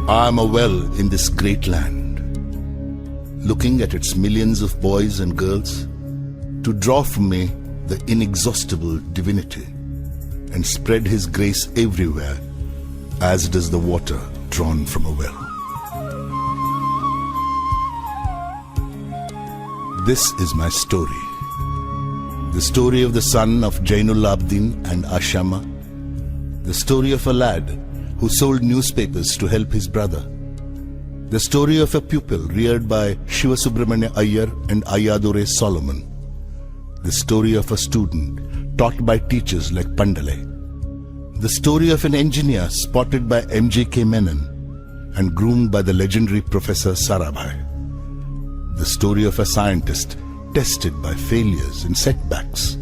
I am a well in this great land, looking at its millions of boys and girls to draw from me the inexhaustible divinity and spread His grace everywhere as does the water drawn from a well. This is my story. The story of the son of Jainul Abdin and Ashama. The story of a lad who sold newspapers to help his brother. The story of a pupil reared by Shiva Subramanya Iyer and Ayadure Solomon. The story of a student taught by teachers like Pandale. The story of an engineer spotted by M.J.K. Menon and groomed by the legendary Professor Sarabhai. The story of a scientist tested by failures and setbacks.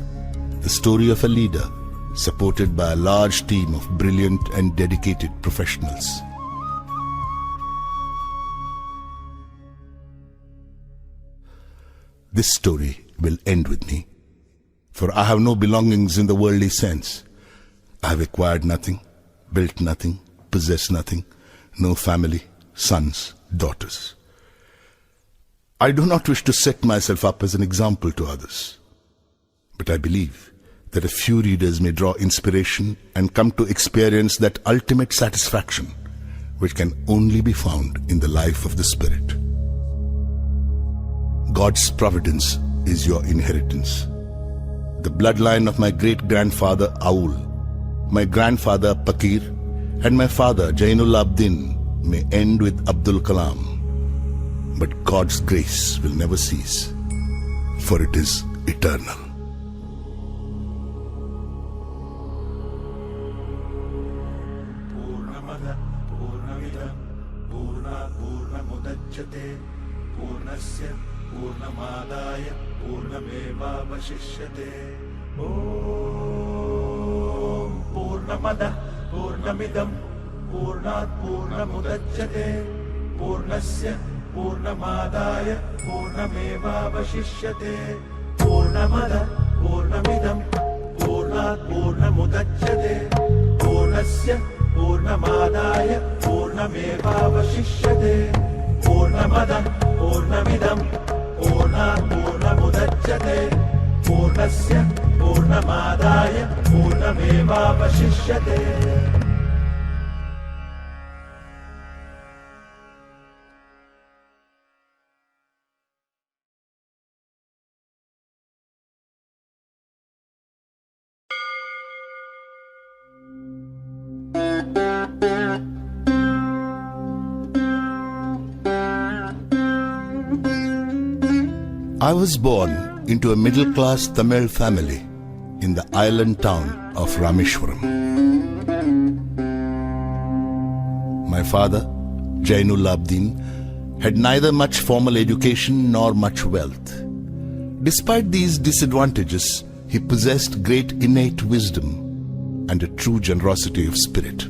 The story of a leader supported by a large team of brilliant and dedicated professionals. This story will end with me, for I have no belongings in the worldly sense. I have acquired nothing, built nothing, possessed nothing, no family, sons, daughters. I do not wish to set myself up as an example to others, but I believe that a few readers may draw inspiration and come to experience that ultimate satisfaction which can only be found in the life of the Spirit. God's providence is your inheritance. The bloodline of my great-grandfather Aul, my grandfather Pakir, and my father Jainul Abdin may end with Abdul Kalam. But God's grace will never cease, for it is eternal. Purnamada Purnamidam Purnat Purnamudachyate Purnasya Purnamadaya Purnamevavashishyate. Om Purnamada Purnamidam Purnat Purnamudachyate Purnasya Purnamadaya Purnamevavashishyate. Purnamada Purnamidam Purnat Purnamudachyate Purnasya Purnamadaya Purnamevavashishyate. Purnamada Purnamidam Purnat Purnamudachyate Purnasya Purnamadaya Purnamevavashishyate. I was born into a middle-class Tamil family in the island town of Rameshwaram. My father, Jainul Abdin, had neither much formal education nor much wealth. Despite these disadvantages, he possessed great innate wisdom and a true generosity of spirit.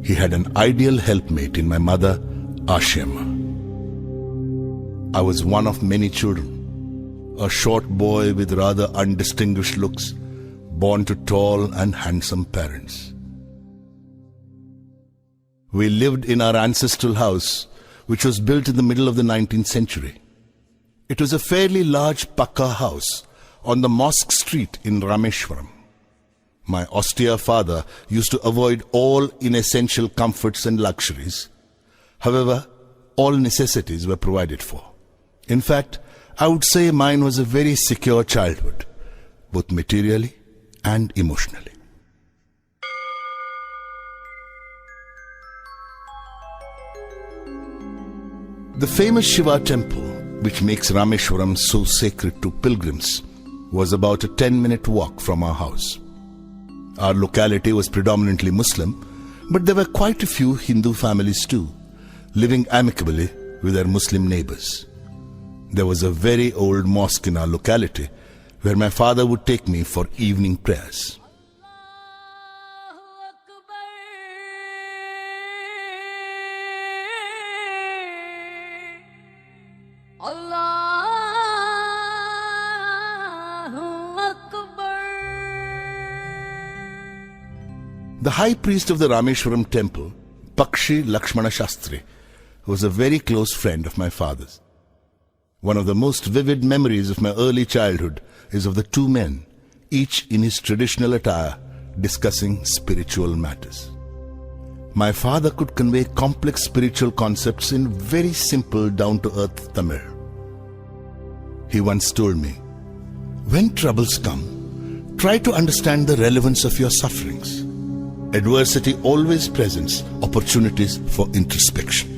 He had an ideal helpmate in my mother, Ashima. I was one of many children, a short boy with rather undistinguished looks, born to tall and handsome parents. We lived in our ancestral house, which was built in the middle of the 19th century. It was a fairly large Pakka house on the Mosque Street in Rameshwaram. My austere father used to avoid all inessential comforts and luxuries. However, all necessities were provided for. In fact, I would say mine was a very secure childhood, both materially and emotionally. The famous Shiva temple, which makes Rameshwaram so sacred to pilgrims, was about a 10-minute walk from our house. Our locality was predominantly Muslim, but there were quite a few Hindu families too, living amicably with their Muslim neighbors. There was a very old mosque in our locality where my father would take me for evening prayers. The high priest of the Rameshwaram temple, Pakshi Lakshmana Shastri, who was a very close friend of my father's. One of the most vivid memories of my early childhood is of the two men, each in his traditional attire, discussing spiritual matters. My father could convey complex spiritual concepts in very simple, down-to-earth Tamil. He once told me, "When troubles come, try to understand the relevance of your sufferings. Adversity always presents opportunities for introspection."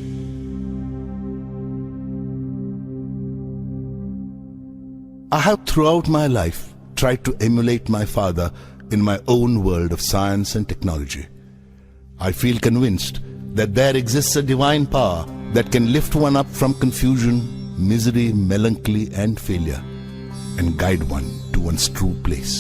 I have throughout my life tried to emulate my father in my own world of science and technology. I feel convinced that there exists a divine power that can lift one up from confusion, misery, melancholy, and failure, and guide one to one's true place.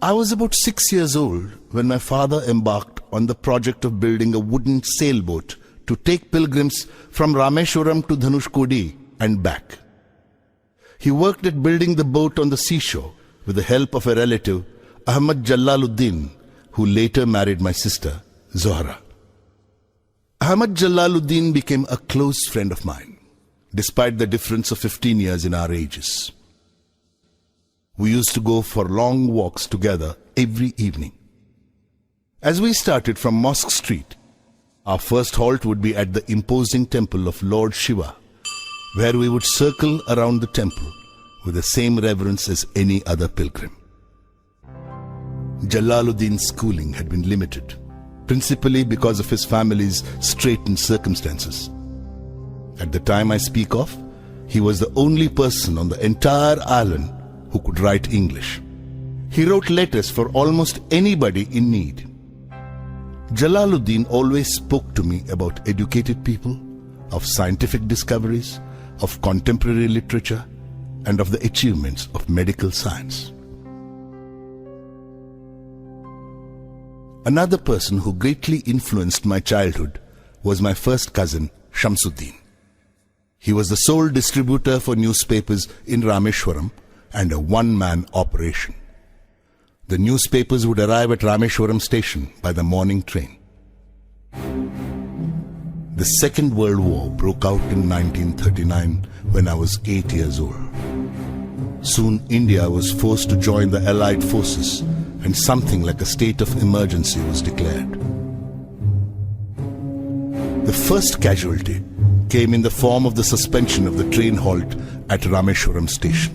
I was about 6 years old when my father embarked on the project of building a wooden sailboat to take pilgrims from Rameshwaram to Dhanushkodi and back. He worked at building the boat on the seashore with the help of a relative, Ahmad Jalaluddin, who later married my sister, Zohra. Ahmad Jalaluddin became a close friend of mine, despite the difference of 15 years in our ages. We used to go for long walks together every evening. As we started from Mosque Street, our first halt would be at the imposing temple of Lord Shiva, where we would circle around the temple with the same reverence as any other pilgrim. Jalaluddin's schooling had been limited, principally because of his family's straitened circumstances. At the time I speak of, he was the only person on the entire island who could write English. He wrote letters for almost anybody in need. Jalaluddin always spoke to me about educated people, of scientific discoveries, of contemporary literature, and of the achievements of medical science. Another person who greatly influenced my childhood was my first cousin, Shamsuddin. He was the sole distributor for newspapers in Rameshwaram and a one-man operation. The newspapers would arrive at Rameshwaram station by the morning train. The Second World War broke out in 1939 when I was 8 years old. Soon India was forced to join the Allied forces and something like a state of emergency was declared. The first casualty came in the form of the suspension of the train halt at Rameshwaram station.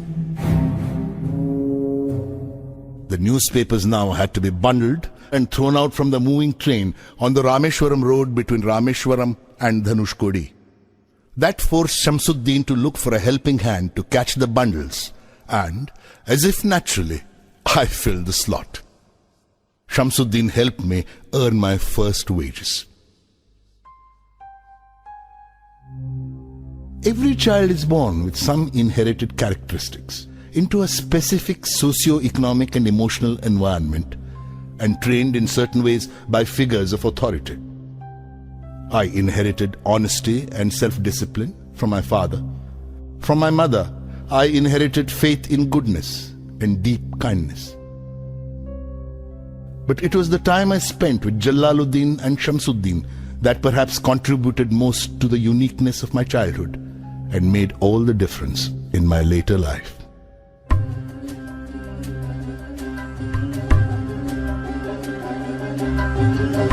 The newspapers now had to be bundled and thrown out from the moving train on the Rameshwaram road between Rameshwaram and Dhanushkodi. That forced Shamsuddin to look for a helping hand to catch the bundles, and, as if naturally, I filled the slot. Shamsuddin helped me earn my first wages. Every child is born with some inherited characteristics into a specific socio-economic and emotional environment and trained in certain ways by figures of authority. I inherited honesty and self-discipline from my father. From my mother, I inherited faith in goodness and deep kindness. But it was the time I spent with Jalaluddin and Shamsuddin that perhaps contributed most to the uniqueness of my childhood and made all the difference in my later life.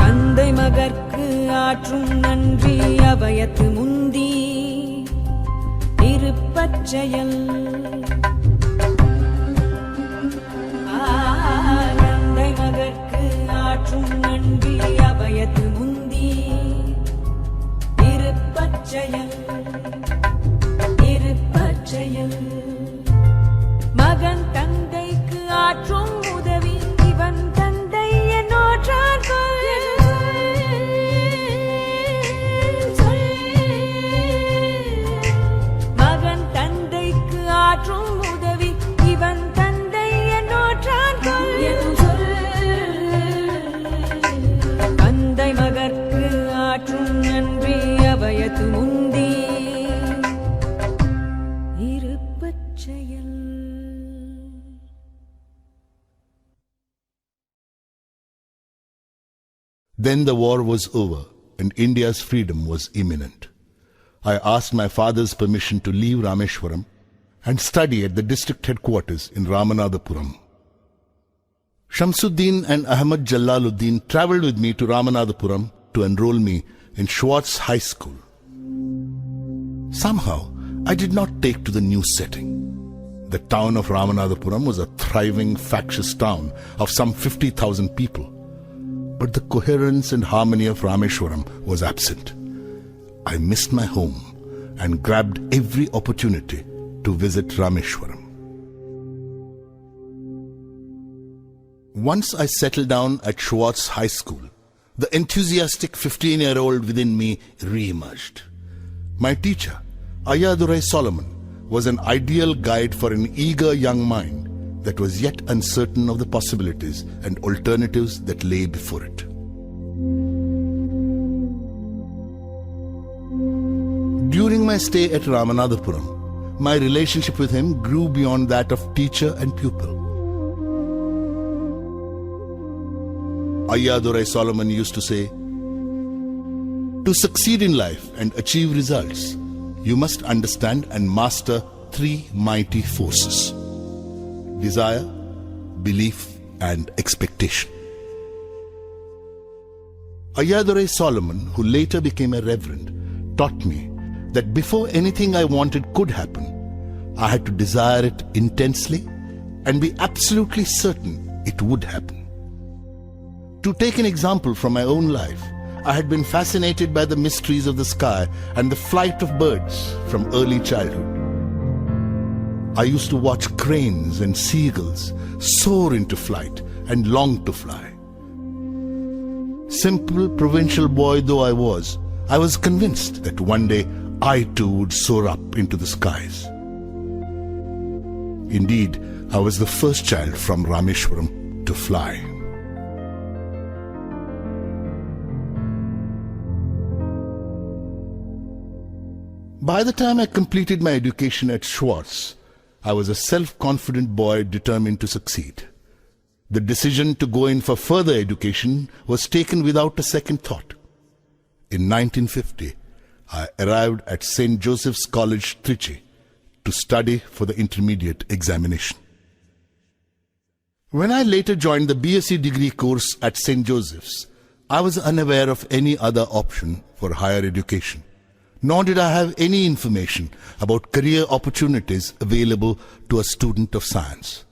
தந்தை மகற்கு ஆற்றும் நன்றி அபயத்து முந்தி இருப்பச்செயல் தந்தை மகற்கு ஆற்றும் நன்றி அபயத்து முந்தி இருப்பச்செயல் இருப்பச்செயல் மகன் தந்தைக்கு ஆற்றும் உதவி இவன் தந்தை என்னோற்றார் மகன் தந்தைக்கு ஆற்றும் உதவி இவன் தந்தை என்னோற்றார் எனும் சொல் Then the war was over and India's freedom was imminent. I asked my father's permission to leave Rameshwaram and study at the district headquarters in Ramanathapuram. Shamsuddin and Ahmad Jalaluddin travelled with me to Ramanathapuram to enroll me in Schwartz High School. Somehow, I did not take to the new setting. The town of Ramanathapuram was a thriving, factious town of some 50,000 people. But the coherence and harmony of Rameshwaram was absent. I missed my home and grabbed every opportunity to visit Rameshwaram. Once I settled down at Schwartz High School, the enthusiastic 15-year-old within me re-emerged. My teacher, Ayadurai Solomon, was an ideal guide for an eager young mind that was yet uncertain of the possibilities and alternatives that lay before it. During my stay at Ramanathapuram, my relationship with him grew beyond that of teacher and pupil. Ayadurai Solomon used to say, "To succeed in life and achieve results, you must understand and master three mighty forces: desire, belief, and expectation." Ayadurai Solomon, who later became a reverend, taught me that before anything I wanted could happen, I had to desire it intensely and be absolutely certain it would happen. To take an example from my own life, I had been fascinated by the mysteries of the sky and the flight of birds from early childhood. I used to watch cranes and seagulls soar into flight and long to fly. Simple provincial boy though I was convinced that one day I too would soar up into the skies. Indeed, I was the first child from Rameshwaram to fly. By the time I completed my education at Schwartz, I was a self-confident boy determined to succeed. The decision to go in for further education was taken without a second thought. In 1950, I arrived at St. Joseph's College, Trichy, to study for the intermediate examination. When I later joined the BSc degree course at St. Joseph's, I was unaware of any other option for higher education, nor did I have any information about career opportunities available to a student of science.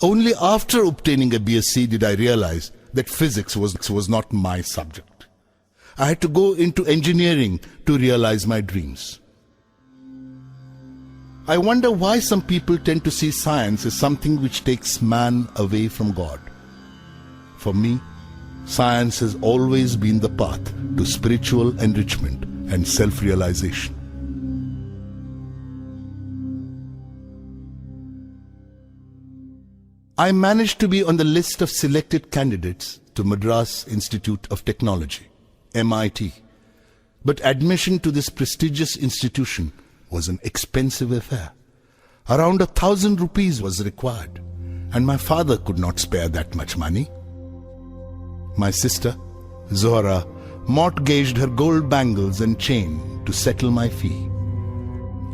Only after obtaining a BSc did I realize that physics was not my subject. I had to go into engineering to realize my dreams. I wonder why some people tend to see science as something which takes man away from God. For me, science has always been the path to spiritual enrichment and self-realization. I managed to be on the list of selected candidates to Madras Institute of Technology, MIT. But admission to this prestigious institution was an expensive affair. Around 1,000 rupees was required, and my father could not spare that much money. My sister, Zohra, mortgaged her gold bangles and chain to settle my fee.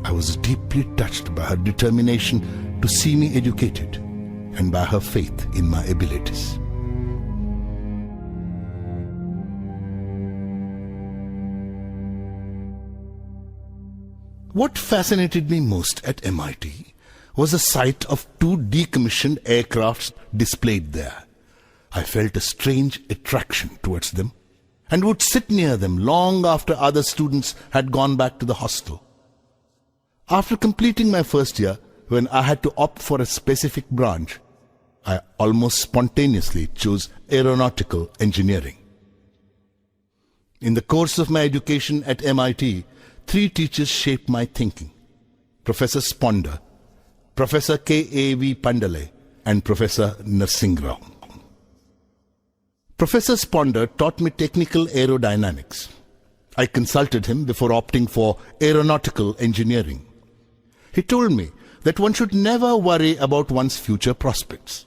I was deeply touched by her determination to see me educated and by her faith in my abilities. What fascinated me most at MIT was the sight of two decommissioned aircrafts displayed there. I felt a strange attraction towards them and would sit near them long after other students had gone back to the hostel. After completing my first year, when I had to opt for a specific branch, I almost spontaneously chose aeronautical engineering. In the course of my education at MIT, 3 teachers shaped my thinking: Professor Sponder, Professor K.A.V. Pandale, and Professor Narsingrao. Professor Sponder taught me technical aerodynamics. I consulted him before opting for aeronautical engineering. He told me that one should never worry about one's future prospects.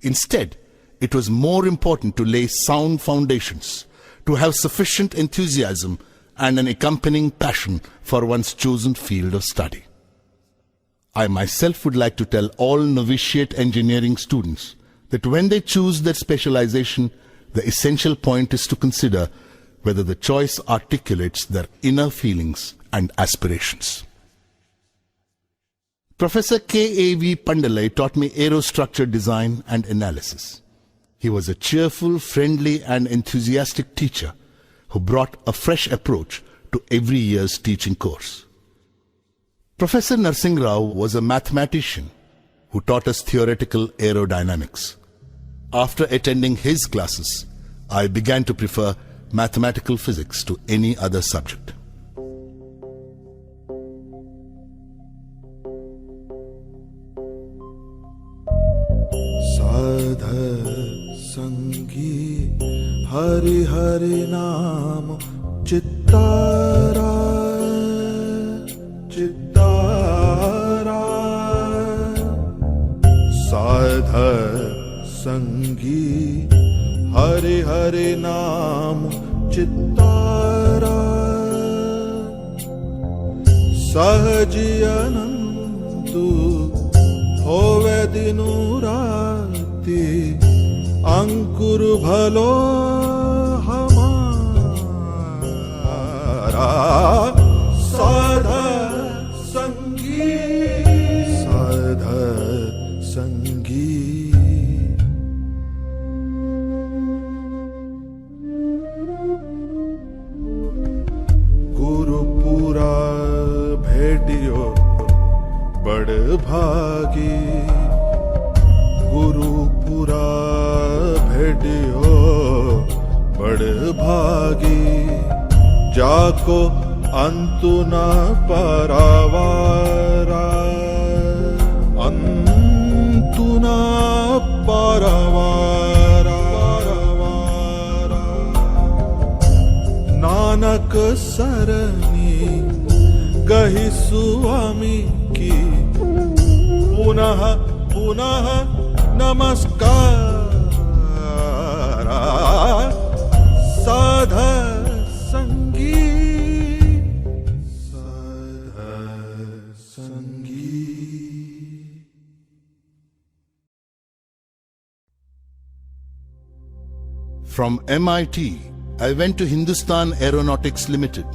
Instead, it was more important to lay sound foundations, to have sufficient enthusiasm and an accompanying passion for one's chosen field of study. I myself would like to tell all novitiate engineering students that when they choose their specialization, the essential point is to consider whether the choice articulates their inner feelings and aspirations. Professor K.A.V. Pandalai taught me aerostructure design and analysis. He was a cheerful, friendly and enthusiastic teacher who brought a fresh approach to every year's teaching course. Professor Narsingh Rao was a mathematician who taught us theoretical aerodynamics. After attending his classes, I began to prefer mathematical physics to any other subject. साध संगी हरि हरि नाम चित्तारा चित्तारा साध संगी हरि हरि नाम चित्तारा सहजी अनंतु होवे दिनु राति अंकुर भलो हमारा साध संगी साध संगी गुरुपुरा भेटियो बड़ भागी गुरुपुरा भेटियो बड़ भागी जाको अंतु न परवारा अंतु न परवारा नानक सरनी गही स्वामी की पुनः पुनः नमस्कार साध संगी साध संगी. From MIT, I went to Hindustan Aeronautics Limited,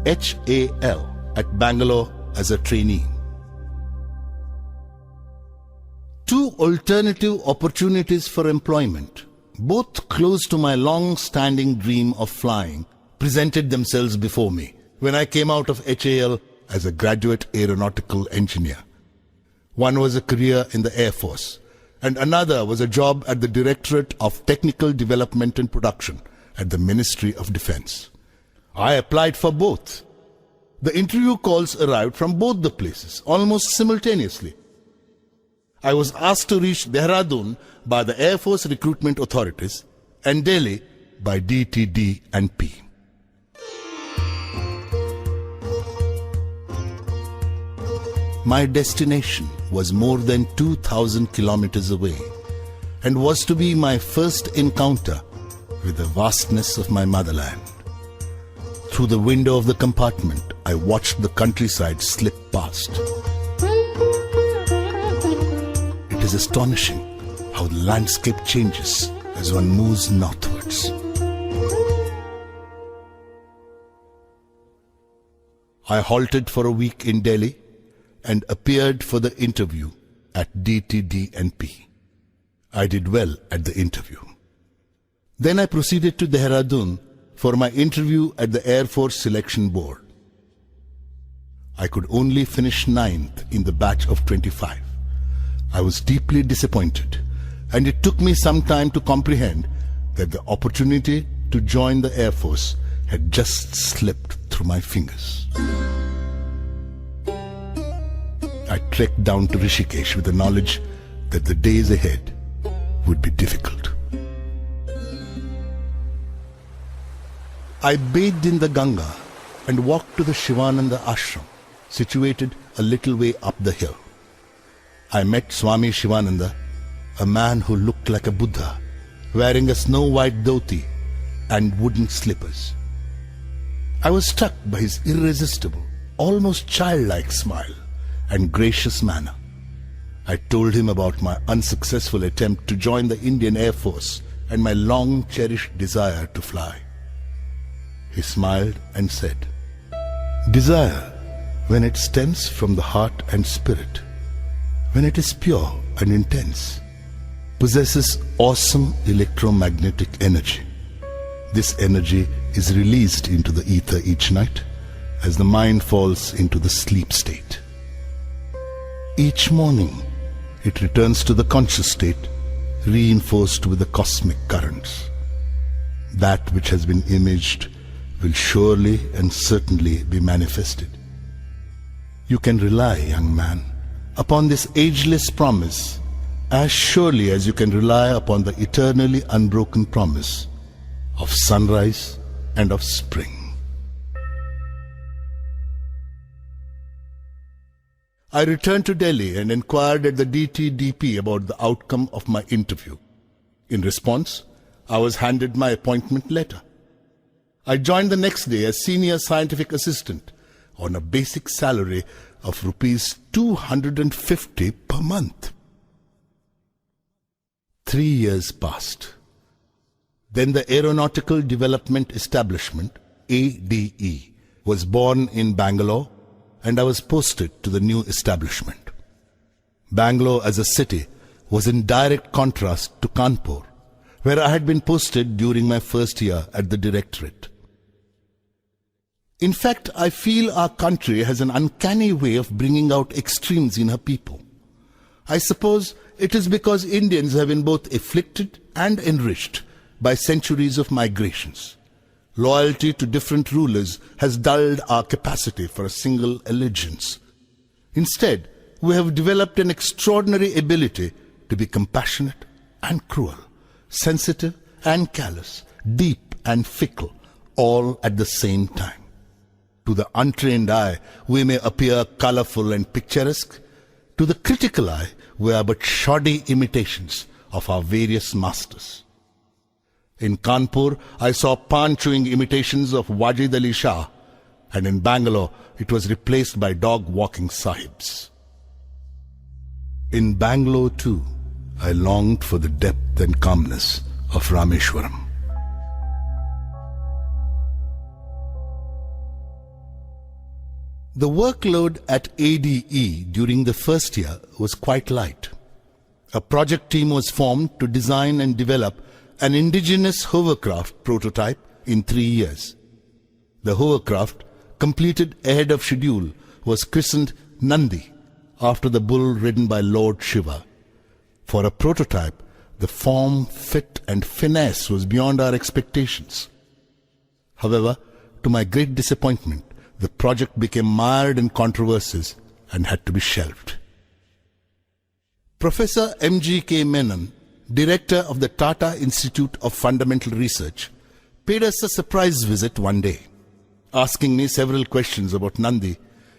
HAL, at Bangalore as a trainee. Two alternative opportunities for employment, both close to my long-standing dream of flying, presented themselves before me when I came out of HAL as a graduate aeronautical engineer. One was a career in the Air Force, and another was a job at the Directorate of Technical Development and Production at the Ministry of Defense. I applied for both. The interview calls arrived from both the places almost simultaneously. I was asked to reach Dehradun by the Air Force recruitment authorities and Delhi by DTD&P. My destination was more than 2,000 kilometers away and was to be my first encounter with the vastness of my motherland. Through the window of the compartment, I watched the countryside slip past. It is astonishing how the landscape changes as one moves northwards. I halted for a week in Delhi and appeared for the interview at DTD&P. I did well at the interview. Then I proceeded to Dehradun for my interview at the Air Force Selection Board. I could only finish 9th in the batch of 25. I was deeply disappointed, and it took me some time to comprehend that the opportunity to join the Air Force had just slipped through my fingers. I trekked down to Rishikesh with the knowledge that the days ahead would be difficult. I bathed in the Ganga and walked to the Shivananda ashram, situated a little way up the hill. I met Swami Shivananda, a man who looked like a Buddha wearing a snow-white dhoti and wooden slippers. I was struck by his irresistible, almost childlike smile and gracious manner. I told him about my unsuccessful attempt to join the Indian Air Force and my long-cherished desire to fly. He smiled and said, "Desire, when it stems from the heart and spirit, when it is pure and intense, possesses awesome electromagnetic energy. This energy is released into the ether each night as the mind falls into the sleep state. Each morning, it returns to the conscious state, reinforced with the cosmic currents. That which has been imaged will surely and certainly be manifested. You can rely, young man, upon this ageless promise as surely as you can rely upon the eternally unbroken promise of sunrise and of spring." I returned to Delhi and inquired at the DTDP about the outcome of my interview. In response, I was handed my appointment letter. I joined the next day as senior scientific assistant on a basic salary of rupees 250 per month. 3 years passed. Then the Aeronautical Development Establishment, ADE, was born in Bangalore, and I was posted to the new establishment. Bangalore as a city was in direct contrast to Kanpur, where I had been posted during my first year at the directorate. In fact, I feel our country has an uncanny way of bringing out extremes in her people. I suppose it is because Indians have been both afflicted and enriched by centuries of migrations. Loyalty to different rulers has dulled our capacity for a single allegiance. Instead, we have developed an extraordinary ability to be compassionate and cruel, sensitive and callous, deep and fickle, all at the same time. To the untrained eye, we may appear colorful and picturesque. To the critical eye, we are but shoddy imitations of our various masters. In Kanpur, I saw pan-chewing imitations of Wajid Ali Shah, and in Bangalore, it was replaced by dog-walking sahibs. In Bangalore, too, I longed for the depth and calmness of Rameshwaram. The workload at ADE during the first year was quite light. A project team was formed to design and develop an indigenous hovercraft prototype in 3 years. The hovercraft, completed ahead of schedule, was christened Nandi, after the bull ridden by Lord Shiva. For a prototype, the form, fit and finesse was beyond our expectations. However, to my great disappointment, the project became mired in controversies and had to be shelved. Professor M.G.K. Menon, director of the Tata Institute of Fundamental Research, paid us a surprise visit one day. Asking me several questions about Nandi,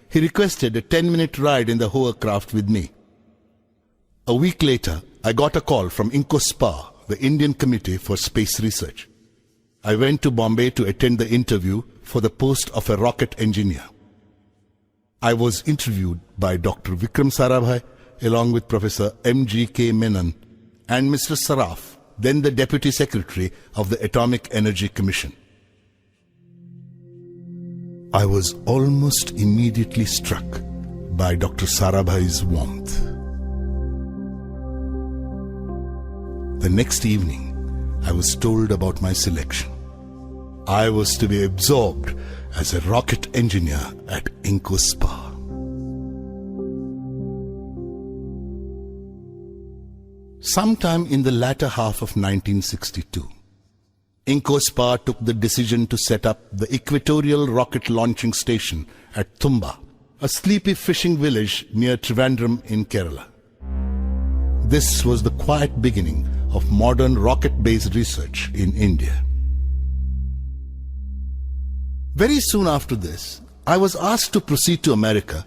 he requested a 10-minute ride in the hovercraft with me. A week later, I got a call from INCOSPA, the Indian Committee for Space Research. I went to Bombay to attend the interview for the post of a rocket engineer. I was interviewed by Dr. Vikram Sarabhai along with Professor M.G.K. Menon and Mr. Saraf, then the Deputy Secretary of the Atomic Energy Commission. I was almost immediately struck by Dr. Sarabhai's warmth. The next evening, I was told about my selection. I was to be absorbed as a rocket engineer at INCOSPA. Sometime in the latter half of 1962, INCOSPA took the decision to set up the Equatorial Rocket Launching Station at Thumba, a sleepy fishing village near Trivandrum in Kerala. This was the quiet beginning of modern rocket-based research in India. Very soon after this, I was asked to proceed to America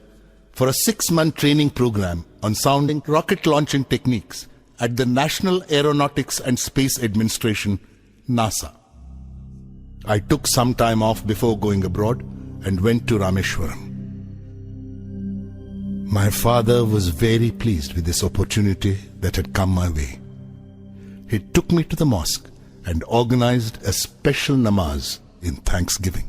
for a 6-month training program on sounding rocket launching techniques at the National Aeronautics and Space Administration, NASA. I took some time off before going abroad and went to Rameshwaram. My father was very pleased with this opportunity that had come my way. He took me to the mosque and organized a special namaz in thanksgiving.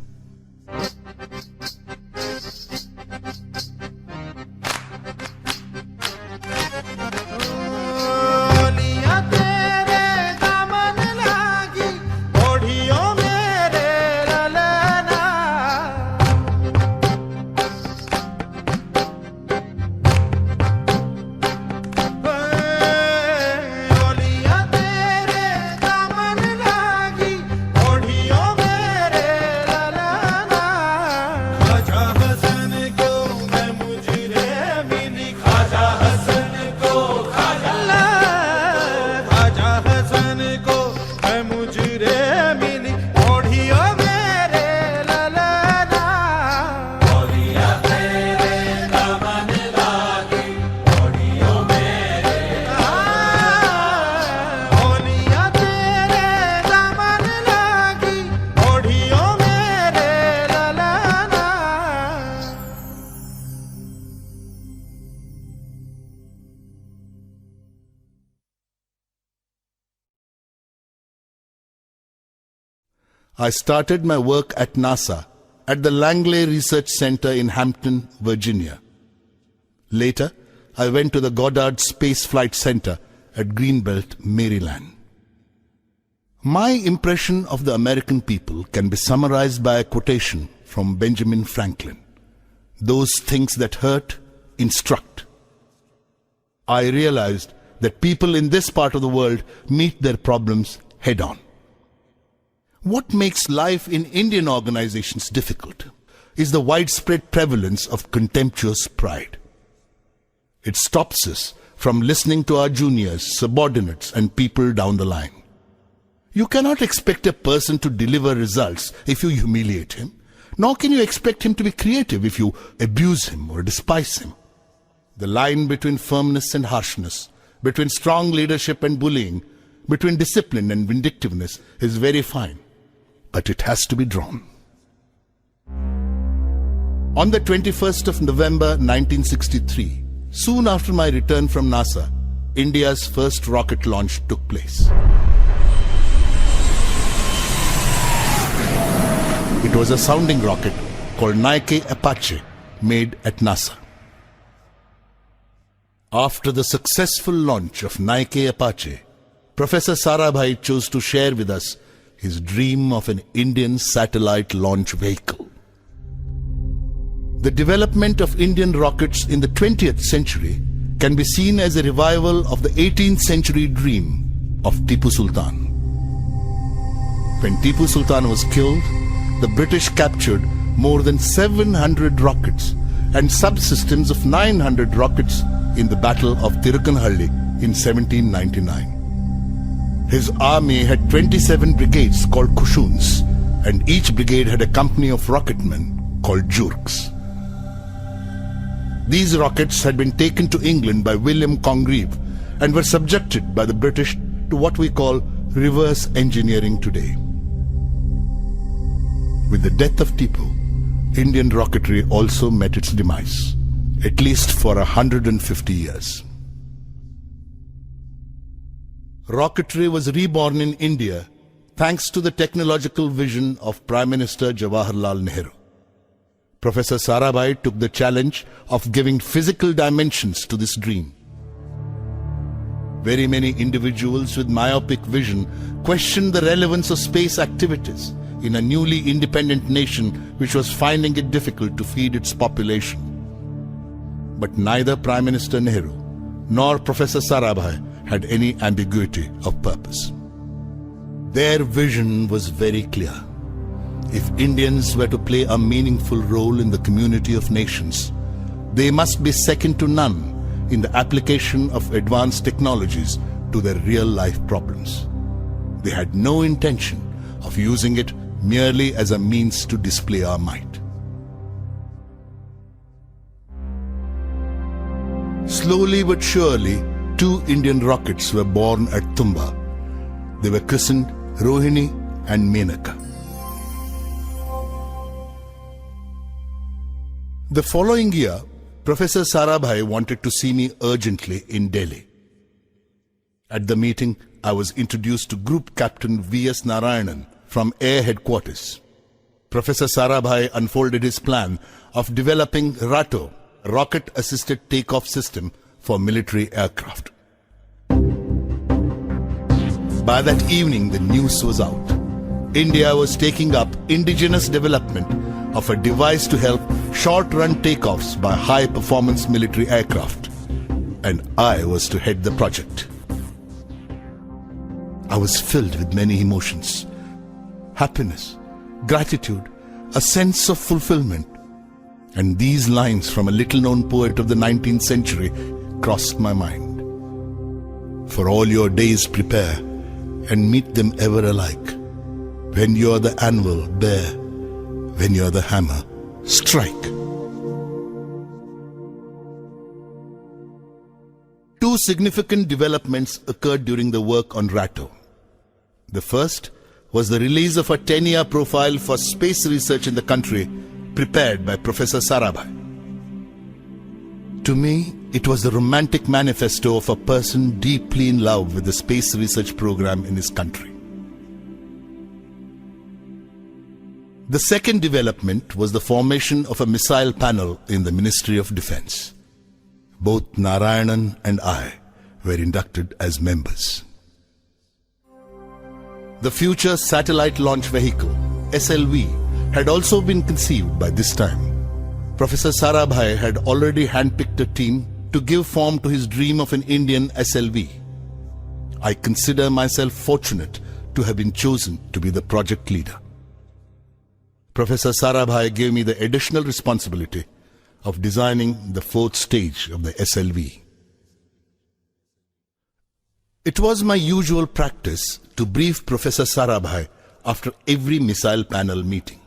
I started my work at NASA at the Langley Research Center in Hampton, Virginia. Later, I went to the Goddard Space Flight Center at Greenbelt, Maryland. My impression of the American people can be summarized by a quotation from Benjamin Franklin. Those things that hurt instruct. I realized that people in this part of the world meet their problems head-on. What makes life in Indian organizations difficult is the widespread prevalence of contemptuous pride. It stops us from listening to our juniors, subordinates, and people down the line. You cannot expect a person to deliver results if you humiliate him, nor can you expect him to be creative if you abuse him or despise him. The line between firmness and harshness, between strong leadership and bullying, between discipline and vindictiveness is very fine, but it has to be drawn. On the 21st of November 1963, soon after my return from NASA, India's first rocket launch took place. It was a sounding rocket called Nike Apache, made at NASA. After the successful launch of Nike Apache, Professor Sarabhai chose to share with us his dream of an Indian satellite launch vehicle. The development of Indian rockets in the 20th century can be seen as a revival of the 18th century dream of Tipu Sultan. When Tipu Sultan was killed, the British captured more than 700 rockets and subsystems of 900 rockets in the Battle of Tirukkanhalli in 1799. His army had 27 brigades called Kushuns, and each brigade had a company of rocketmen called Jurks. These rockets had been taken to England by William Congreve and were subjected by the British to what we call reverse engineering today. With the death of Tipu, Indian rocketry also met its demise, at least for 150 years. Rocketry was reborn in India thanks to the technological vision of Prime Minister Jawaharlal Nehru. Professor Sarabhai took the challenge of giving physical dimensions to this dream. Very many individuals with myopic vision questioned the relevance of space activities in a newly independent nation which was finding it difficult to feed its population. But neither Prime Minister Nehru nor Professor Sarabhai had any ambiguity of purpose. Their vision was very clear. If Indians were to play a meaningful role in the community of nations, they must be second to none in the application of advanced technologies to their real-life problems. They had no intention of using it merely as a means to display our might. Slowly but surely, 2 Indian rockets were born at Tumba. They were christened Rohini and Menaka. The following year, Professor Sarabhai wanted to see me urgently in Delhi. At the meeting, I was introduced to Group Captain V.S. Narayanan from Air Headquarters. Professor Sarabhai unfolded his plan of developing RATO, Rocket-Assisted Takeoff System for military aircraft. By that evening, the news was out. India was taking up indigenous development of a device to help short-run takeoffs by high-performance military aircraft, and I was to head the project. I was filled with many emotions: happiness, gratitude, a sense of fulfillment. And these lines from a little-known poet of the 19th century crossed my mind. For all your days prepare, and meet them ever alike. When you're the anvil, bear. When you're the hammer, strike. Two significant developments occurred during the work on RATO. The first was the release of a 10-year profile for space research in the country, prepared by Professor Sarabhai. To me, it was the romantic manifesto of a person deeply in love with the space research program in his country. The second development was the formation of a missile panel in the Ministry of Defence. Both Narayanan and I were inducted as members. The Future Satellite Launch Vehicle, SLV, had also been conceived by this time. Professor Sarabhai had already handpicked a team to give form to his dream of an Indian SLV. I consider myself fortunate to have been chosen to be the project leader. Professor Sarabhai gave me the additional responsibility of designing the fourth stage of the SLV. It was my usual practice to brief Professor Sarabhai after every missile panel meeting.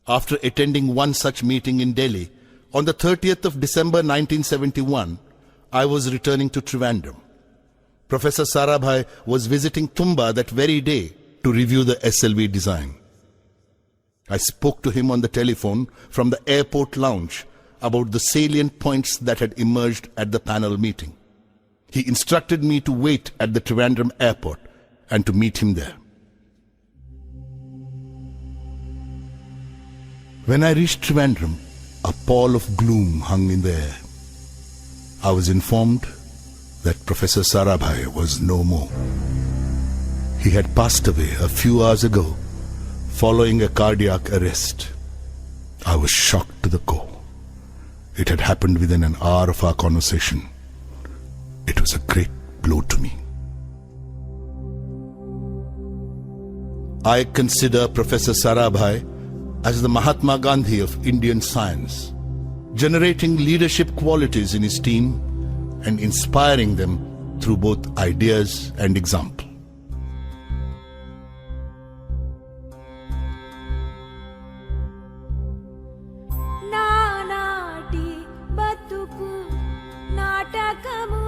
After attending one such meeting in Delhi, on the 30th of December 1971, I was returning to Trivandrum. Professor Sarabhai was visiting Tumba that very day to review the SLV design. I spoke to him on the telephone from the airport lounge about the salient points that had emerged at the panel meeting. He instructed me to wait at the Trivandrum airport and to meet him there. When I reached Trivandrum, a pall of gloom hung in the air. I was informed that Professor Sarabhai was no more. He had passed away a few hours ago following a cardiac arrest. I was shocked to the core. It had happened within an hour of our conversation. It was a great blow to me. I consider Professor Sarabhai as the Mahatma Gandhi of Indian science, generating leadership qualities in his team and inspiring them through both ideas and example. Nanati batuku natakamu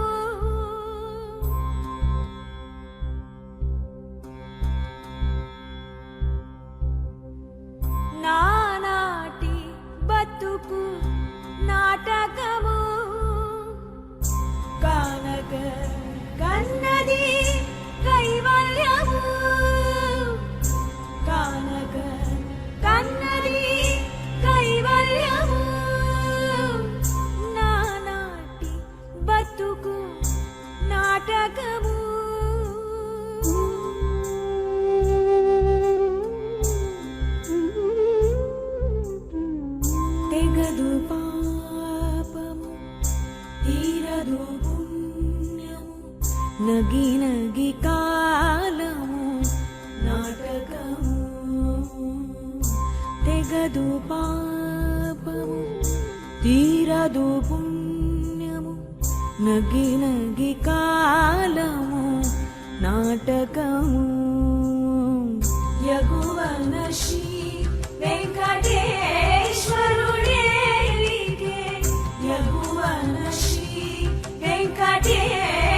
Nanati batuku natakamu Kanaga kannadi kaivalyamu Kanaga kannadi kaivalyamu Nanati batuku natakamu తెగదు పాపము తీరదు పుణ్యము నగి నగి కాలము నాటకము తెగదు పాపము తీరదు పుణ్యము నగి నగి కాలము నాటకము యగువన Shri వెంకటేశ్వరుడే యగువన Shri వెంకటేశ్వరుడే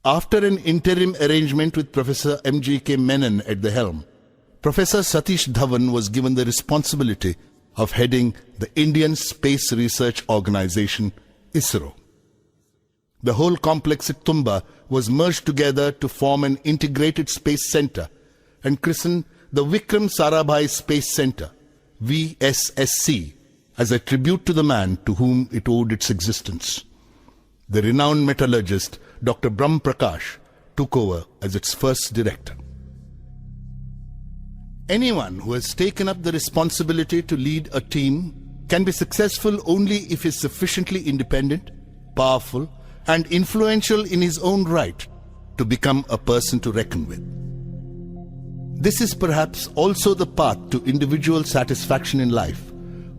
After an interim arrangement with Professor M.G.K. Menon at the helm, Professor Satish Dhawan was given the responsibility of heading the Indian Space Research Organization, ISRO. The whole complex at Tumba was merged together to form an integrated space center and christened the Vikram Sarabhai Space Center, VSSC, as a tribute to the man to whom it owed its existence. The renowned metallurgist Dr. Brahm Prakash took over as its first director. Anyone who has taken up the responsibility to lead a team can be successful only if he is sufficiently independent, powerful, and influential in his own right to become a person to reckon with. This is perhaps also the path to individual satisfaction in life,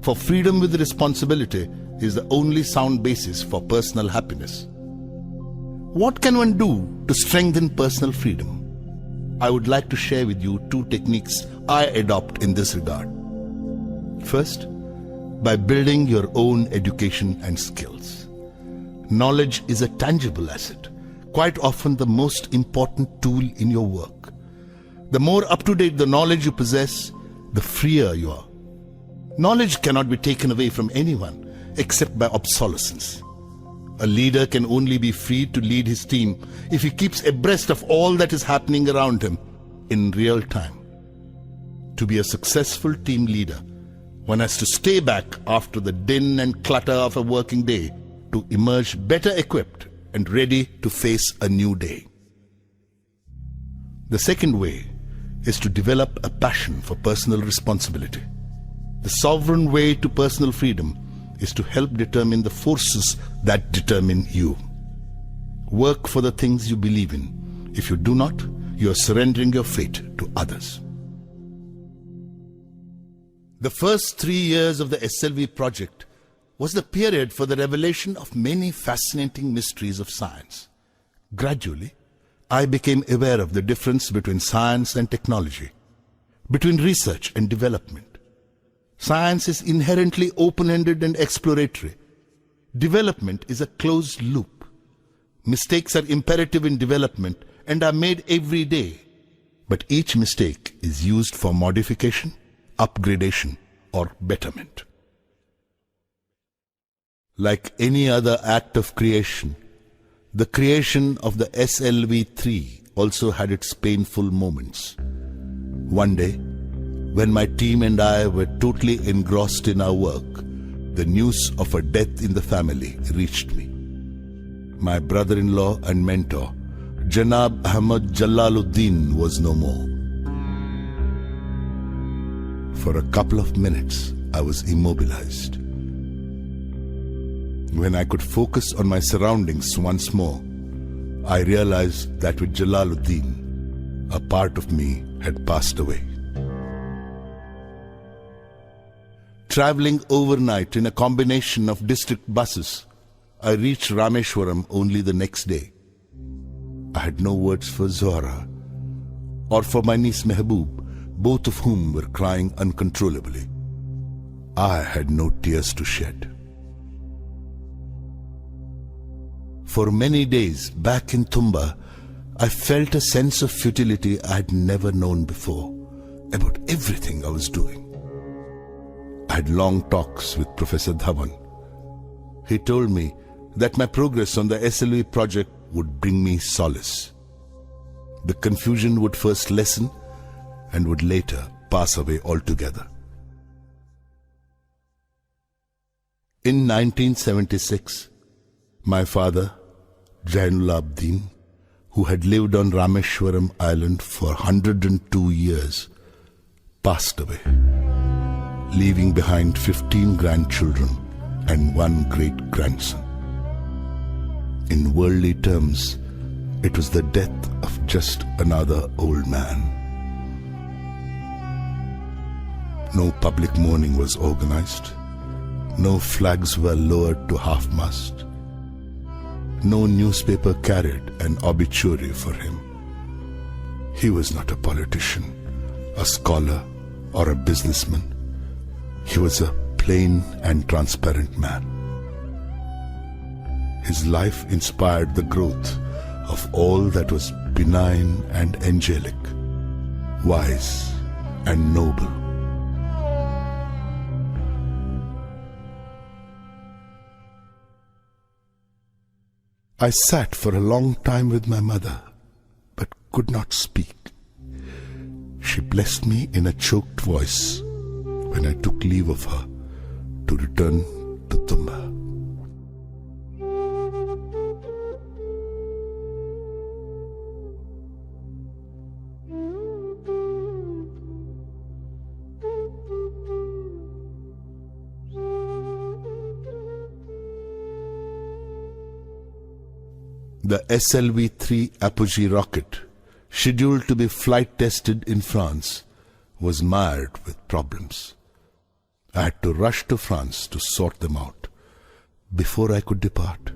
for freedom with responsibility is the only sound basis for personal happiness. What can one do to strengthen personal freedom? I would like to share with you two techniques I adopt in this regard. First, by building your own education and skills. Knowledge is a tangible asset, quite often the most important tool in your work. The more up-to-date the knowledge you possess, the freer you are. Knowledge cannot be taken away from anyone except by obsolescence. A leader can only be free to lead his team if he keeps abreast of all that is happening around him in real time. To be a successful team leader, one has to stay back after the din and clutter of a working day to emerge better equipped and ready to face a new day. The second way is to develop a passion for personal responsibility. The sovereign way to personal freedom is to help determine the forces that determine you. Work for the things you believe in. If you do not, you are surrendering your fate to others. The first 3 years of the SLV project was the period for the revelation of many fascinating mysteries of science. Gradually, I became aware of the difference between science and technology, between research and development. Science is inherently open-ended and exploratory. Development is a closed loop. Mistakes are imperative in development and are made every day. But each mistake is used for modification, upgradation, or betterment. Like any other act of creation, the creation of the SLV-3 also had its painful moments. One day, when my team and I were totally engrossed in our work, the news of a death in the family reached me. My brother-in-law and mentor, Janab Ahmad Jalaluddin, was no more. For a couple of minutes, I was immobilized. When I could focus on my surroundings once more, I realized that with Jalaluddin, a part of me had passed away. Traveling overnight in a combination of district buses, I reached Rameshwaram only the next day. I had no words for Zohra or for my niece Mehboob, both of whom were crying uncontrollably. I had no tears to shed. For many days back in Tumba, I felt a sense of futility I had never known before about everything I was doing. I had long talks with Professor Dhawan. He told me that my progress on the SLV project would bring me solace. The confusion would first lessen and would later pass away altogether. In 1976, my father, Jainul Abdin, who had lived on Rameshwaram Island for 102 years, passed away, leaving behind 15 grandchildren and 1 great-grandson. In worldly terms, it was the death of just another old man. No public mourning was organized. No flags were lowered to half-mast. No newspaper carried an obituary for him. He was not a politician, a scholar, or a businessman. He was a plain and transparent man. His life inspired the growth of all that was benign and angelic, wise and noble. I sat for a long time with my mother, but could not speak. She blessed me in a choked voice when I took leave of her to return to Tumba. The SLV-3 Apogee rocket, scheduled to be flight tested in France, was mired with problems. I had to rush to France to sort them out. Before I could depart,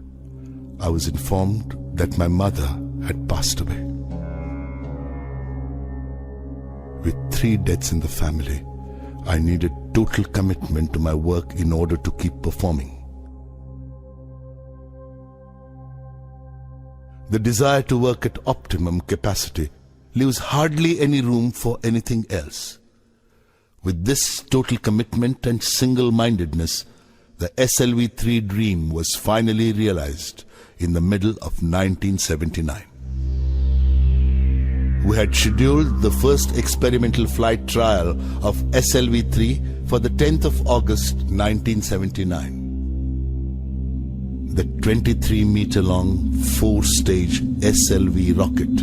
I was informed that my mother had passed away. With 3 deaths in the family, I needed total commitment to my work in order to keep performing. The desire to work at optimum capacity leaves hardly any room for anything else. With this total commitment and single-mindedness, the SLV-3 dream was finally realized in the middle of 1979. We had scheduled the first experimental flight trial of SLV-3 for the 10th of August 1979. The 23-meter-long 4-stage SLV rocket,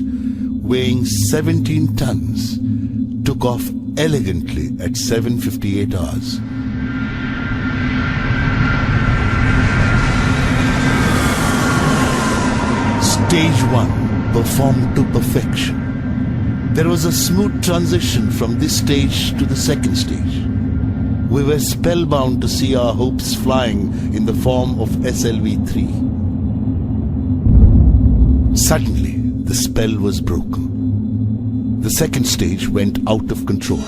weighing 17 tons, took off elegantly at 7:58 hours. Stage 1 performed to perfection. There was a smooth transition from this stage to the second stage. We were spellbound to see our hopes flying in the form of SLV-3. Suddenly, the spell was broken. The second stage went out of control.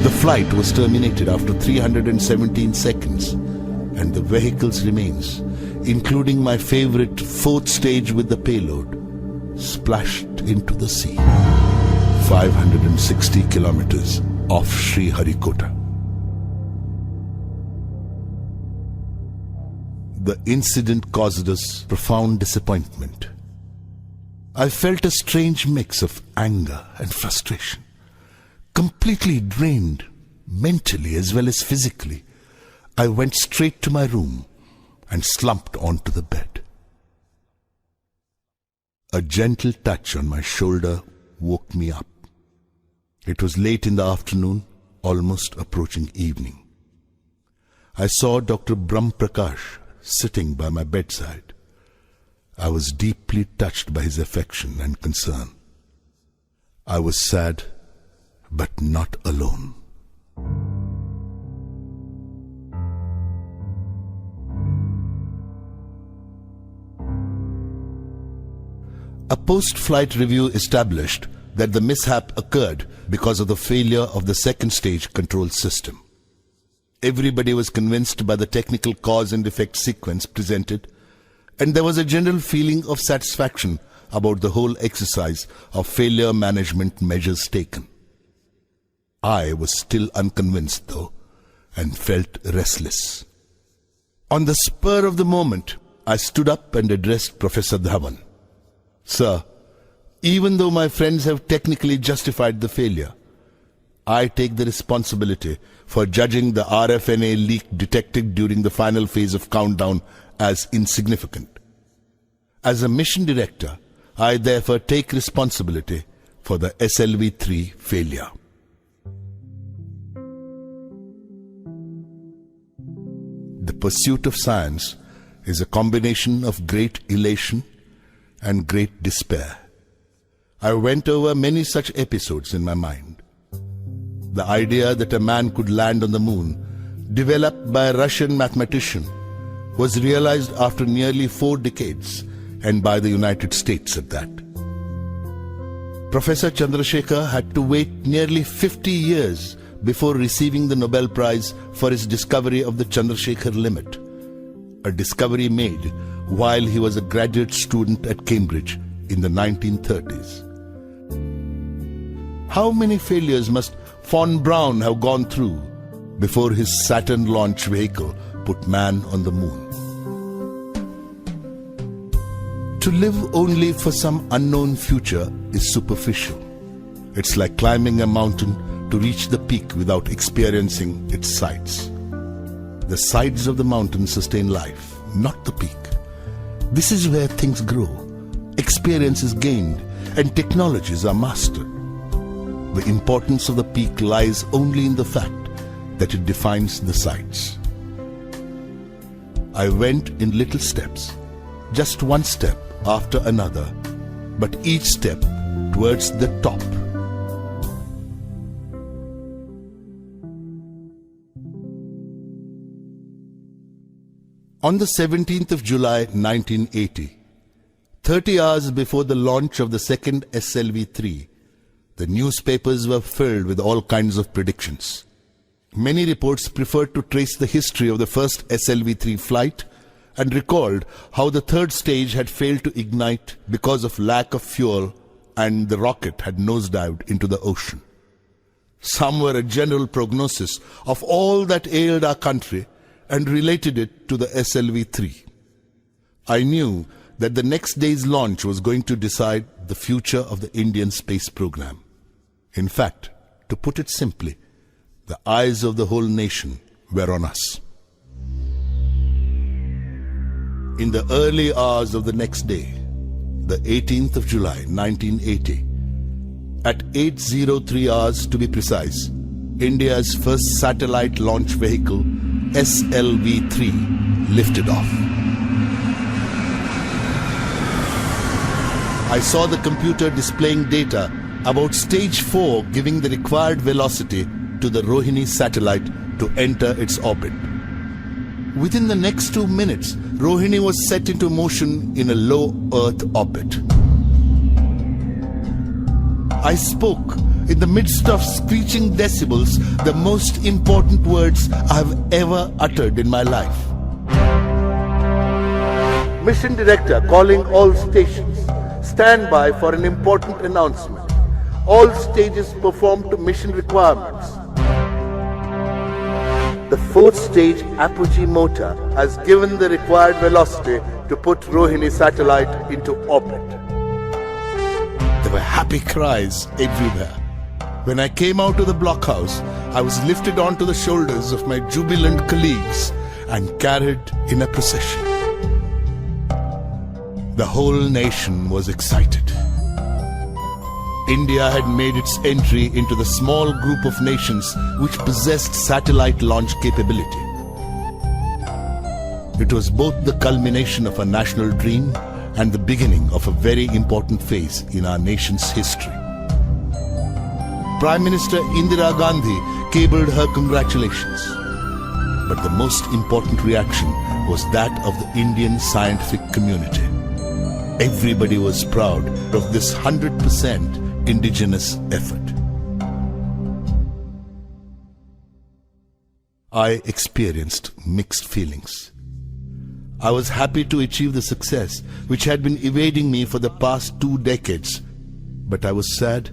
The flight was terminated after 317 seconds, and the vehicle's remains, including my favorite 4th stage with the payload, splashed into the sea, 560 kilometers off Sriharikota. The incident caused us profound disappointment. I felt a strange mix of anger and frustration. Completely drained, mentally as well as physically, I went straight to my room and slumped onto the bed. A gentle touch on my shoulder woke me up. It was late in the afternoon, almost approaching evening. I saw Dr. Brahm Prakash sitting by my bedside. I was deeply touched by his affection and concern. I was sad, but not alone. A post-flight review established that the mishap occurred because of the failure of the second stage control system. Everybody was convinced by the technical cause and effect sequence presented, and there was a general feeling of satisfaction about the whole exercise of failure management measures taken. I was still unconvinced though, and felt restless. On the spur of the moment, I stood up and addressed Professor Dhawan. Sir, even though my friends have technically justified the failure, I take the responsibility for judging the RFNA leak detected during the final phase of countdown as insignificant. As a mission director, I therefore take responsibility for the SLV-3 failure. The pursuit of science is a combination of great elation and great despair. I went over many such episodes in my mind. The idea that a man could land on the moon, developed by a Russian mathematician, was realized after nearly 4 decades, and by the United States at that. Professor Chandrasekhar had to wait nearly 50 years before receiving the Nobel Prize for his discovery of the Chandrasekhar limit. a discovery made while he was a graduate student at Cambridge in the 1930s. How many failures must Von Braun have gone through before his Saturn launch vehicle put man on the moon? To live only for some unknown future is superficial. It's like climbing a mountain to reach the peak without experiencing its sides. The sides of the mountain sustain life, not the peak. This is where things grow, experience is gained, and technologies are mastered. The importance of the peak lies only in the fact that it defines the sides. I went in little steps, just one step after another, but each step towards the top. On the 17th of July 1980, 30 hours before the launch of the second SLV-3, the newspapers were filled with all kinds of predictions. Many reports preferred to trace the history of the first SLV-3 flight and recalled how the third stage had failed to ignite because of lack of fuel and the rocket had nosedived into the ocean. Some were a general prognosis of all that ailed our country and related it to the SLV-3. I knew that the next day's launch was going to decide the future of the Indian space program. In fact, to put it simply, the eyes of the whole nation were on us. In the early hours of the next day, the 18th of July 1980, at 8:03 hours to be precise, India's first satellite launch vehicle, SLV-3, lifted off. I saw the computer displaying data about stage 4 giving the required velocity to the Rohini satellite to enter its orbit. Within the next 2 minutes, Rohini was set into motion in a low Earth orbit. I spoke in the midst of screeching decibels the most important words I have ever uttered in my life. Mission Director calling all stations. Stand by for an important announcement. All stages perform to mission requirements. The fourth stage apogee motor has given the required velocity to put Rohini satellite into orbit. There were happy cries everywhere. When I came out of the blockhouse, I was lifted onto the shoulders of my jubilant colleagues and carried in a procession. The whole nation was excited. India had made its entry into the small group of nations which possessed satellite launch capability. It was both the culmination of a national dream and the beginning of a very important phase in our nation's history. Prime Minister Indira Gandhi cabled her congratulations. But the most important reaction was that of the Indian scientific community. Everybody was proud of this 100% indigenous effort. I experienced mixed feelings. I was happy to achieve the success which had been evading me for the past 2 decades, but I was sad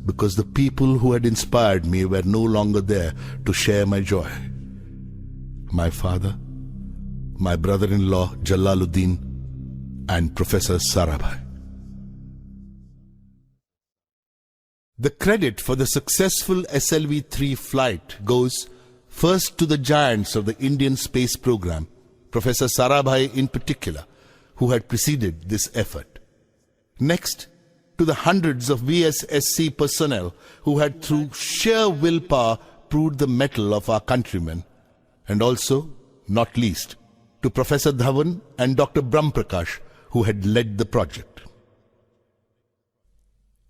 because the people who had inspired me were no longer there to share my joy. My father, my brother-in-law Jalaluddin, and Professor Sarabhai. The credit for the successful SLV-3 flight goes first to the giants of the Indian space program, Professor Sarabhai in particular, who had preceded this effort. Next, to the hundreds of VSSC personnel who had through sheer willpower proved the mettle of our countrymen, and also, not least, to Professor Dhawan and Dr. Brahm Prakash, who had led the project.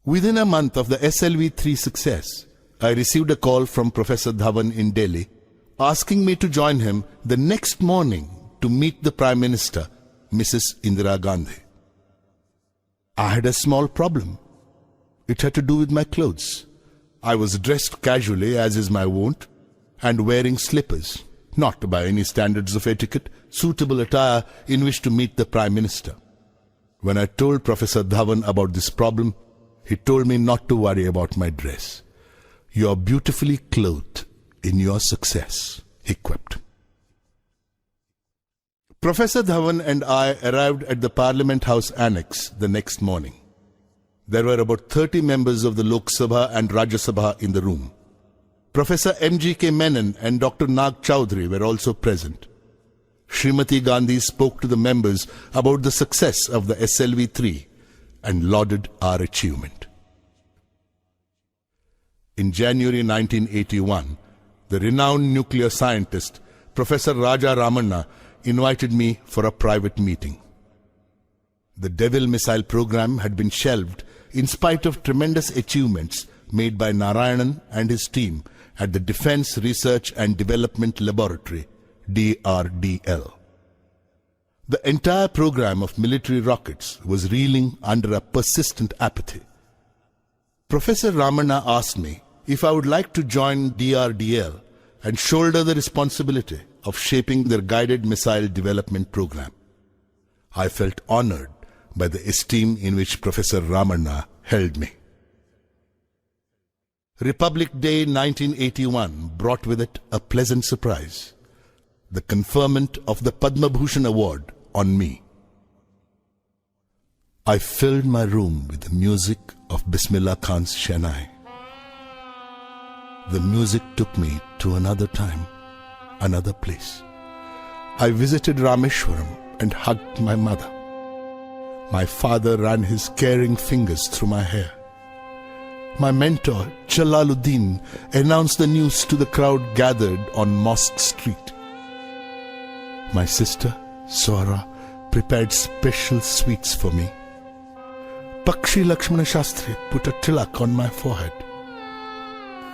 Within a month of the SLV-3 success, I received a call from Professor Dhawan in Delhi, asking me to join him the next morning to meet the Prime Minister, Mrs. Indira Gandhi. I had a small problem. It had to do with my clothes. I was dressed casually, as is my wont, and wearing slippers. not by any standards of etiquette, suitable attire in which to meet the Prime Minister. When I told Professor Dhawan about this problem, he told me not to worry about my dress. "You are beautifully clothed in your success," he quipped. Professor Dhawan and I arrived at the Parliament House Annex the next morning. There were about 30 members of the Lok Sabha and Rajya Sabha in the room. Professor M.G.K. Menon and Dr. Nag Chowdhury were also present. Srimati Gandhi spoke to the members about the success of the SLV-3 and lauded our achievement. In January 1981, the renowned nuclear scientist, Professor Raja Ramanna, invited me for a private meeting. The Devil missile program had been shelved in spite of tremendous achievements made by Narayanan and his team at the Defence Research and Development Laboratory, DRDL. The entire program of military rockets was reeling under a persistent apathy. Professor Ramanna asked me if I would like to join DRDL and shoulder the responsibility of shaping their guided missile development program. I felt honored by the esteem in which Professor Ramanna held me. Republic Day 1981 brought with it a pleasant surprise: the conferment of the Padma Bhushan Award on me. I filled my room with the music of Bismillah Khan's Shehnai. The music took me to another time, another place. I visited Rameshwaram and hugged my mother. My father ran his caring fingers through my hair. My mentor, Jalaluddin, announced the news to the crowd gathered on Mosque Street. My sister, Swara, prepared special sweets for me. Pakshi Lakshmana Shastri put a tilak on my forehead.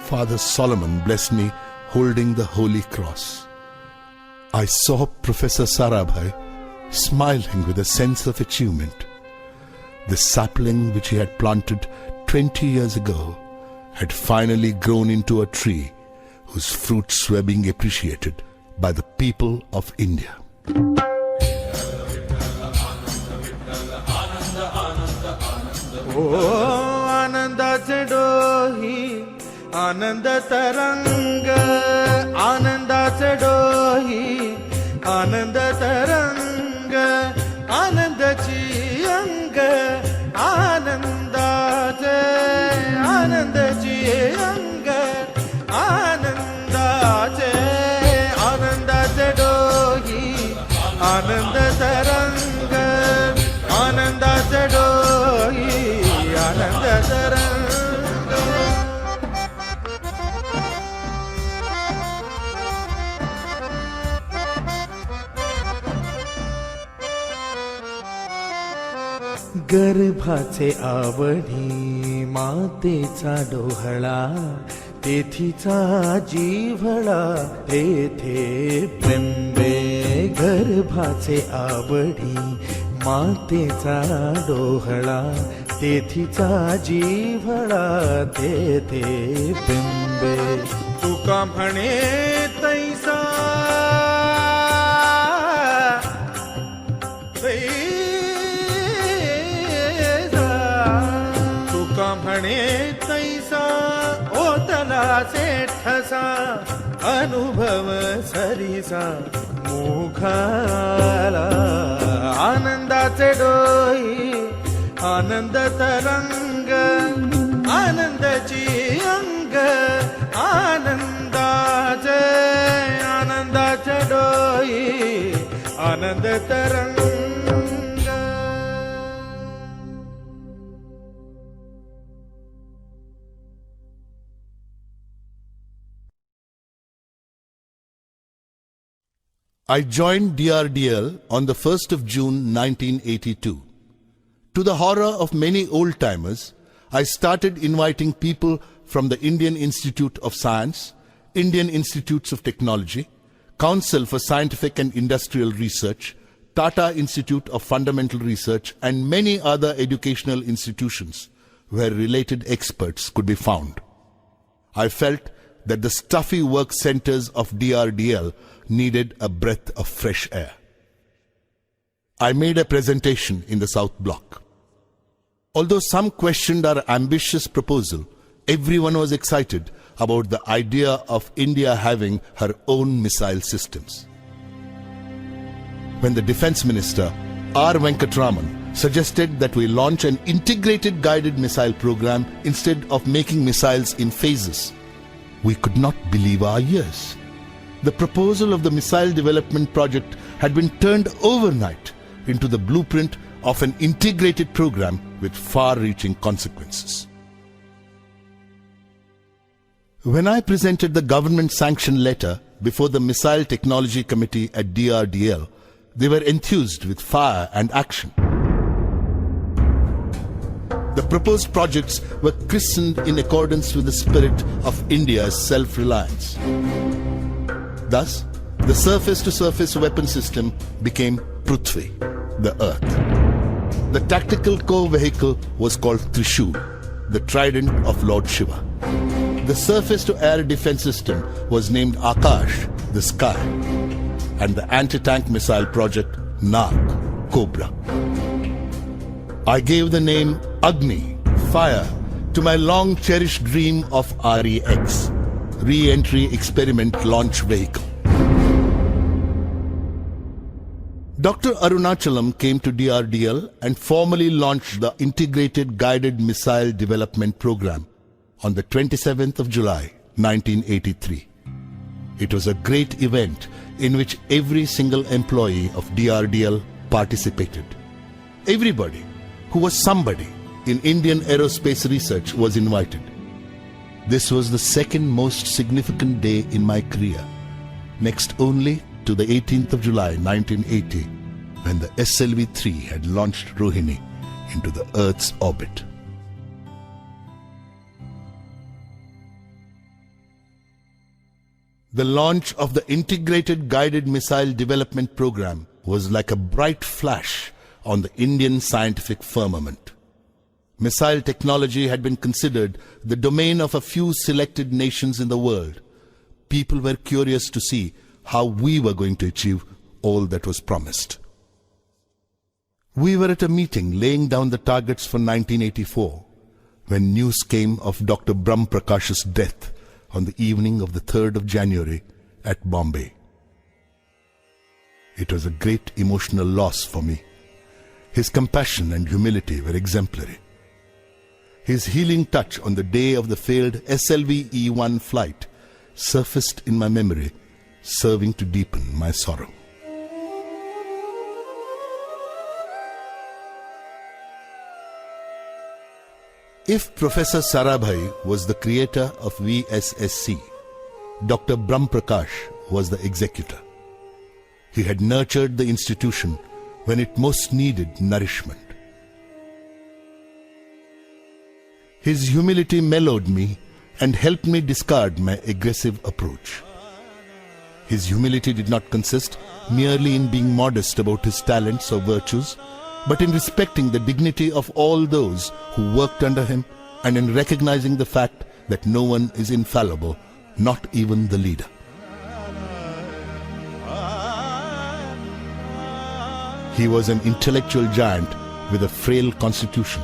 Father Solomon blessed me holding the Holy Cross. I saw Professor Sarabhai smiling with a sense of achievement. The sapling which he had planted 20 years ago had finally grown into a tree whose fruits were being appreciated by the people of India. ओ आनंदाचे डोही आनंद तरंग आनंदाचे डोही आनंद तरंग आनंदाची अंग आनंदाचे आनंदाची अंग आनंदाचे आनंदाचे डोही आनंद तरंग आनंदाचे डोही आनंद तरंग गर्भाचे आवडी मातेचा डोहळा तेथीचा जीवळा तेथे बिंबे गर्भाचे आवडी मातेचा डोहळा तेथीचा जीवळा तेथे बिंबे तुका म्हणे तैसा तुका म्हणे तैसा ओतला ठसा अनुभव सरीसा मुखाला आनंदाचे डोही आनंद तरंग आनंदाची अंग आनंदाचे आनंदाचे डोही आनंद तरंग I joined DRDL on the 1st of June 1982. To the horror of many old-timers, I started inviting people from the Indian Institute of Science, Indian Institutes of Technology, Council for Scientific and Industrial Research, Tata Institute of Fundamental Research, and many other educational institutions where related experts could be found. I felt that the stuffy work centers of DRDL needed a breath of fresh air. I made a presentation in the South Block. Although some questioned our ambitious proposal, everyone was excited about the idea of India having her own missile systems. When the Defence Minister, R. Venkatraman, suggested that we launch an integrated guided missile program instead of making missiles in phases, we could not believe our ears. The proposal of the missile development project had been turned overnight into the blueprint of an integrated program with far-reaching consequences. When I presented the government-sanctioned letter before the Missile Technology Committee at DRDL, they were enthused with fire and action. The proposed projects were christened in accordance with the spirit of India's self-reliance. Thus, the surface-to-surface weapon system became Prithvi, the earth. The tactical core vehicle was called Trishul, the trident of Lord Shiva. The surface-to-air defense system was named Akash, the sky, and the anti-tank missile project Nag, Cobra. I gave the name Agni, fire, to my long-cherished dream of REX, Re-Entry Experiment Launch Vehicle. Dr. Arunachalam came to DRDL and formally launched the Integrated Guided Missile Development Program on the 27th of July, 1983. It was a great event in which every single employee of DRDL participated. Everybody who was somebody in Indian aerospace research was invited. This was the second most significant day in my career, next only to the 18th of July 1980, when the SLV-3 had launched Rohini into the Earth's orbit. The launch of the Integrated Guided Missile Development Program was like a bright flash on the Indian scientific firmament. Missile technology had been considered the domain of a few selected nations in the world. People were curious to see how we were going to achieve all that was promised. We were at a meeting laying down the targets for 1984 when news came of Dr. Brahm Prakash's death on the evening of the 3rd of January at Bombay. It was a great emotional loss for me. His compassion and humility were exemplary. His healing touch on the day of the failed SLV-E1 flight surfaced in my memory, serving to deepen my sorrow. If Professor Sarabhai was the creator of VSSC, Dr. Brahm Prakash was the executor. He had nurtured the institution when it most needed nourishment. His humility mellowed me and helped me discard my aggressive approach. His humility did not consist merely in being modest about his talents or virtues, but in respecting the dignity of all those who worked under him and in recognizing the fact that no one is infallible, not even the leader. He was an intellectual giant with a frail constitution.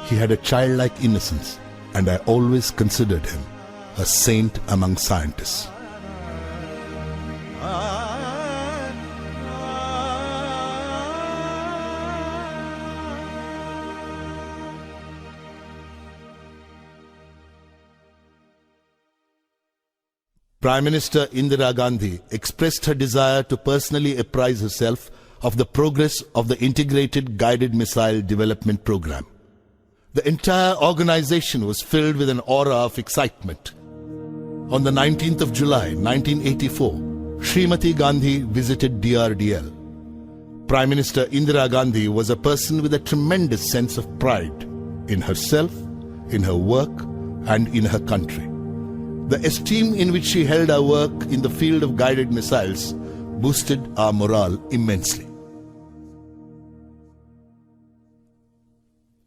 He had a childlike innocence, and I always considered him a saint among scientists. Prime Minister Indira Gandhi expressed her desire to personally apprise herself of the progress of the Integrated Guided Missile Development Program. The entire organization was filled with an aura of excitement. On the 19th of July, 1984, Srimati Gandhi visited DRDL. Prime Minister Indira Gandhi was a person with a tremendous sense of pride in herself, in her work, and in her country. The esteem in which she held our work in the field of guided missiles boosted our morale immensely.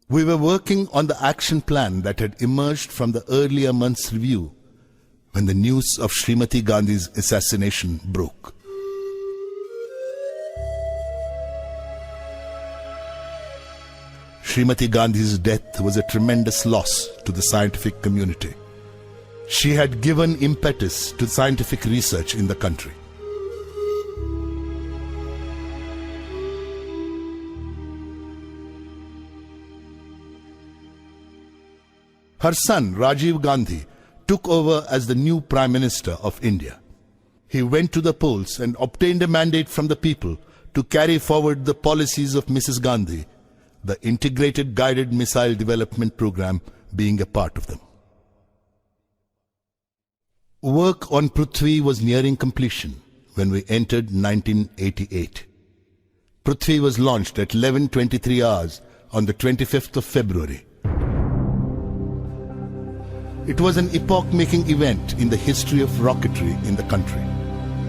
We were working on the action plan that had emerged from the earlier month's review when the news of Srimati Gandhi's assassination broke. Srimati Gandhi's death was a tremendous loss to the scientific community. She had given impetus to scientific research in the country. Her son, Rajiv Gandhi, took over as the new Prime Minister of India. He went to the polls and obtained a mandate from the people to carry forward the policies of Mrs. Gandhi, the Integrated Guided Missile Development Program being a part of them. Work on Prithvi was nearing completion when we entered 1988. Prithvi was launched at 11:23 hours on the 25th of February. It was an epoch-making event in the history of rocketry in the country.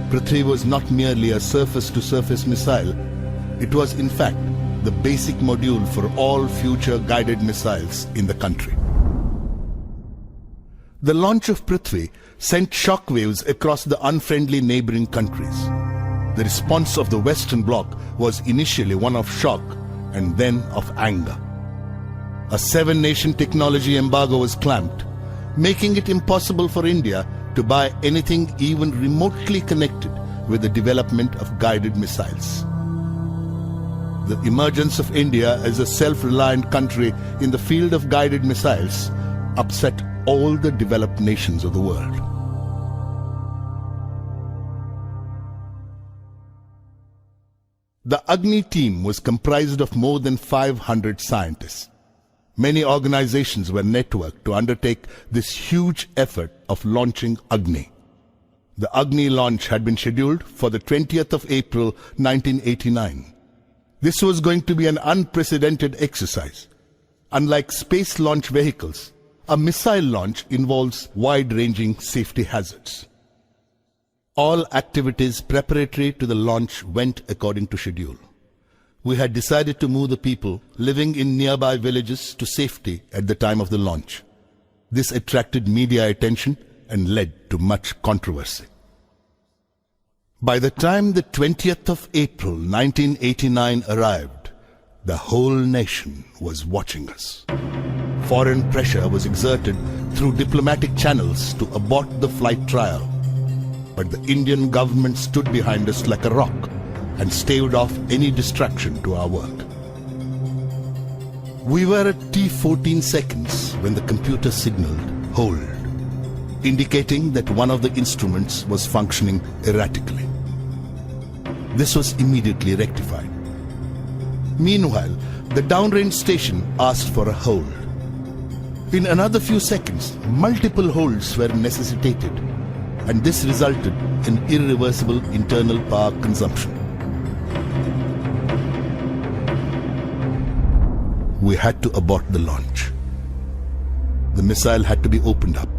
Prithvi was not merely a surface-to-surface missile. It was, in fact, the basic module for all future guided missiles in the country. The launch of Prithvi sent shockwaves across the unfriendly neighboring countries. The response of the Western Bloc was initially one of shock and then of anger. A 7-nation technology embargo was clamped, making it impossible for India to buy anything even remotely connected with the development of guided missiles. The emergence of India as a self-reliant country in the field of guided missiles upset all the developed nations of the world. The Agni team was comprised of more than 500 scientists. Many organizations were networked to undertake this huge effort of launching Agni. The Agni launch had been scheduled for the 20th of April 1989. This was going to be an unprecedented exercise. Unlike space launch vehicles, a missile launch involves wide-ranging safety hazards. All activities preparatory to the launch went according to schedule. We had decided to move the people living in nearby villages to safety at the time of the launch. This attracted media attention and led to much controversy. By the time the 20th of April 1989 arrived, the whole nation was watching us. Foreign pressure was exerted through diplomatic channels to abort the flight trial, but the Indian government stood behind us like a rock and staved off any distraction to our work. We were at T14 seconds when the computer signaled hold, indicating that one of the instruments was functioning erratically. This was immediately rectified. Meanwhile, the downrange station asked for a hold. In another few seconds, multiple holds were necessitated, and this resulted in irreversible internal power consumption. We had to abort the launch. The missile had to be opened up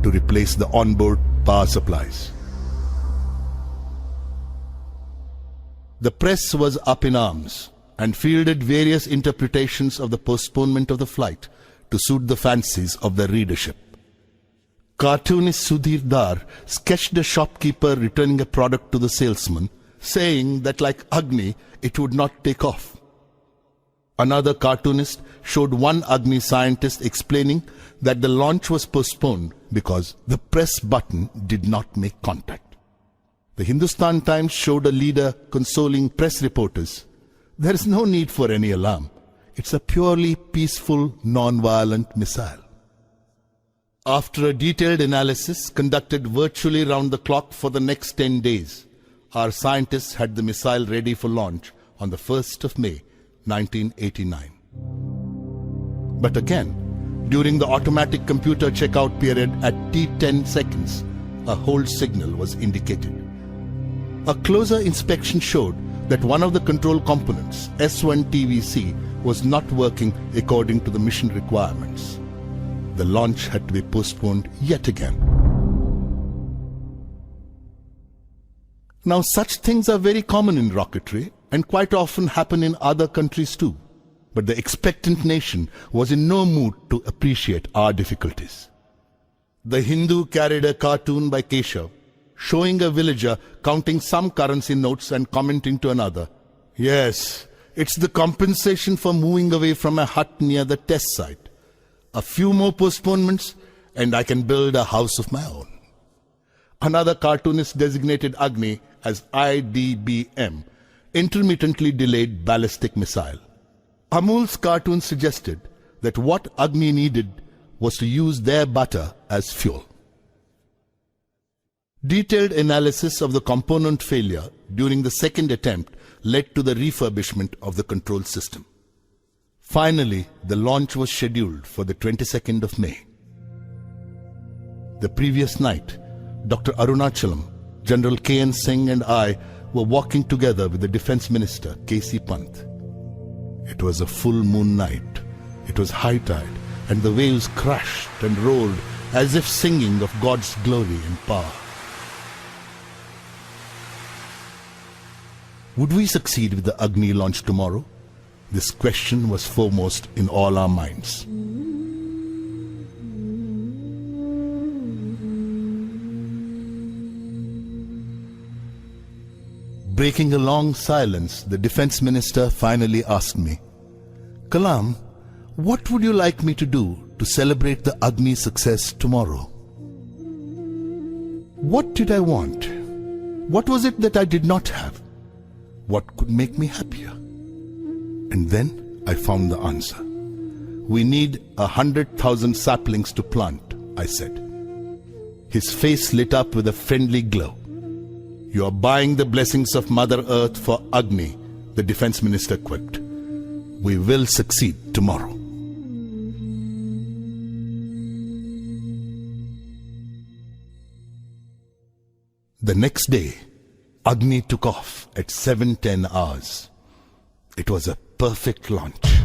to replace the onboard power supplies. The press was up in arms and fielded various interpretations of the postponement of the flight to suit the fancies of the readership. Cartoonist Sudhir Dar sketched a shopkeeper returning a product to the salesman, saying that like Agni, it would not take off. Another cartoonist showed one Agni scientist explaining that the launch was postponed because the press button did not make contact. The Hindustan Times showed a leader consoling press reporters. There is no need for any alarm. It's a purely peaceful, non-violent missile. After a detailed analysis conducted virtually round the clock for the next 10 days, our scientists had the missile ready for launch on the 1st of May, 1989. But again, during the automatic computer checkout period at T10 seconds, a hold signal was indicated. A closer inspection showed that one of the control components, S1 TVC, was not working according to the mission requirements. The launch had to be postponed yet again. Now, such things are very common in rocketry and quite often happen in other countries too. But the expectant nation was in no mood to appreciate our difficulties. The Hindu carried a cartoon by Keshav, showing a villager counting some currency notes and commenting to another, "Yes, it's the compensation for moving away from a hut near the test site. A few more postponements and I can build a house of my own." Another cartoonist designated Agni as IDBM, intermittently delayed ballistic missile. Amul's cartoon suggested that what Agni needed was to use their butter as fuel. Detailed analysis of the component failure during the second attempt led to the refurbishment of the control system. Finally, the launch was scheduled for the 22nd of May. The previous night, Dr. Arunachalam, General K.N. Singh and I were walking together with the Defense Minister, K.C. Pant. It was a full moon night. It was high tide, and the waves crashed and rolled as if singing of God's glory and power. Would we succeed with the Agni launch tomorrow? This question was foremost in all our minds. Breaking a long silence, the Defense Minister finally asked me, "Kalam, what would you like me to do to celebrate the Agni success tomorrow?" What did I want? What was it that I did not have? What could make me happier? And then I found the answer. "We need 100,000 saplings to plant," I said. His face lit up with a friendly glow. "You are buying the blessings of Mother Earth for Agni," the Defense Minister quipped. "We will succeed tomorrow." The next day, Agni took off at 7:10 hours. It was a perfect launch.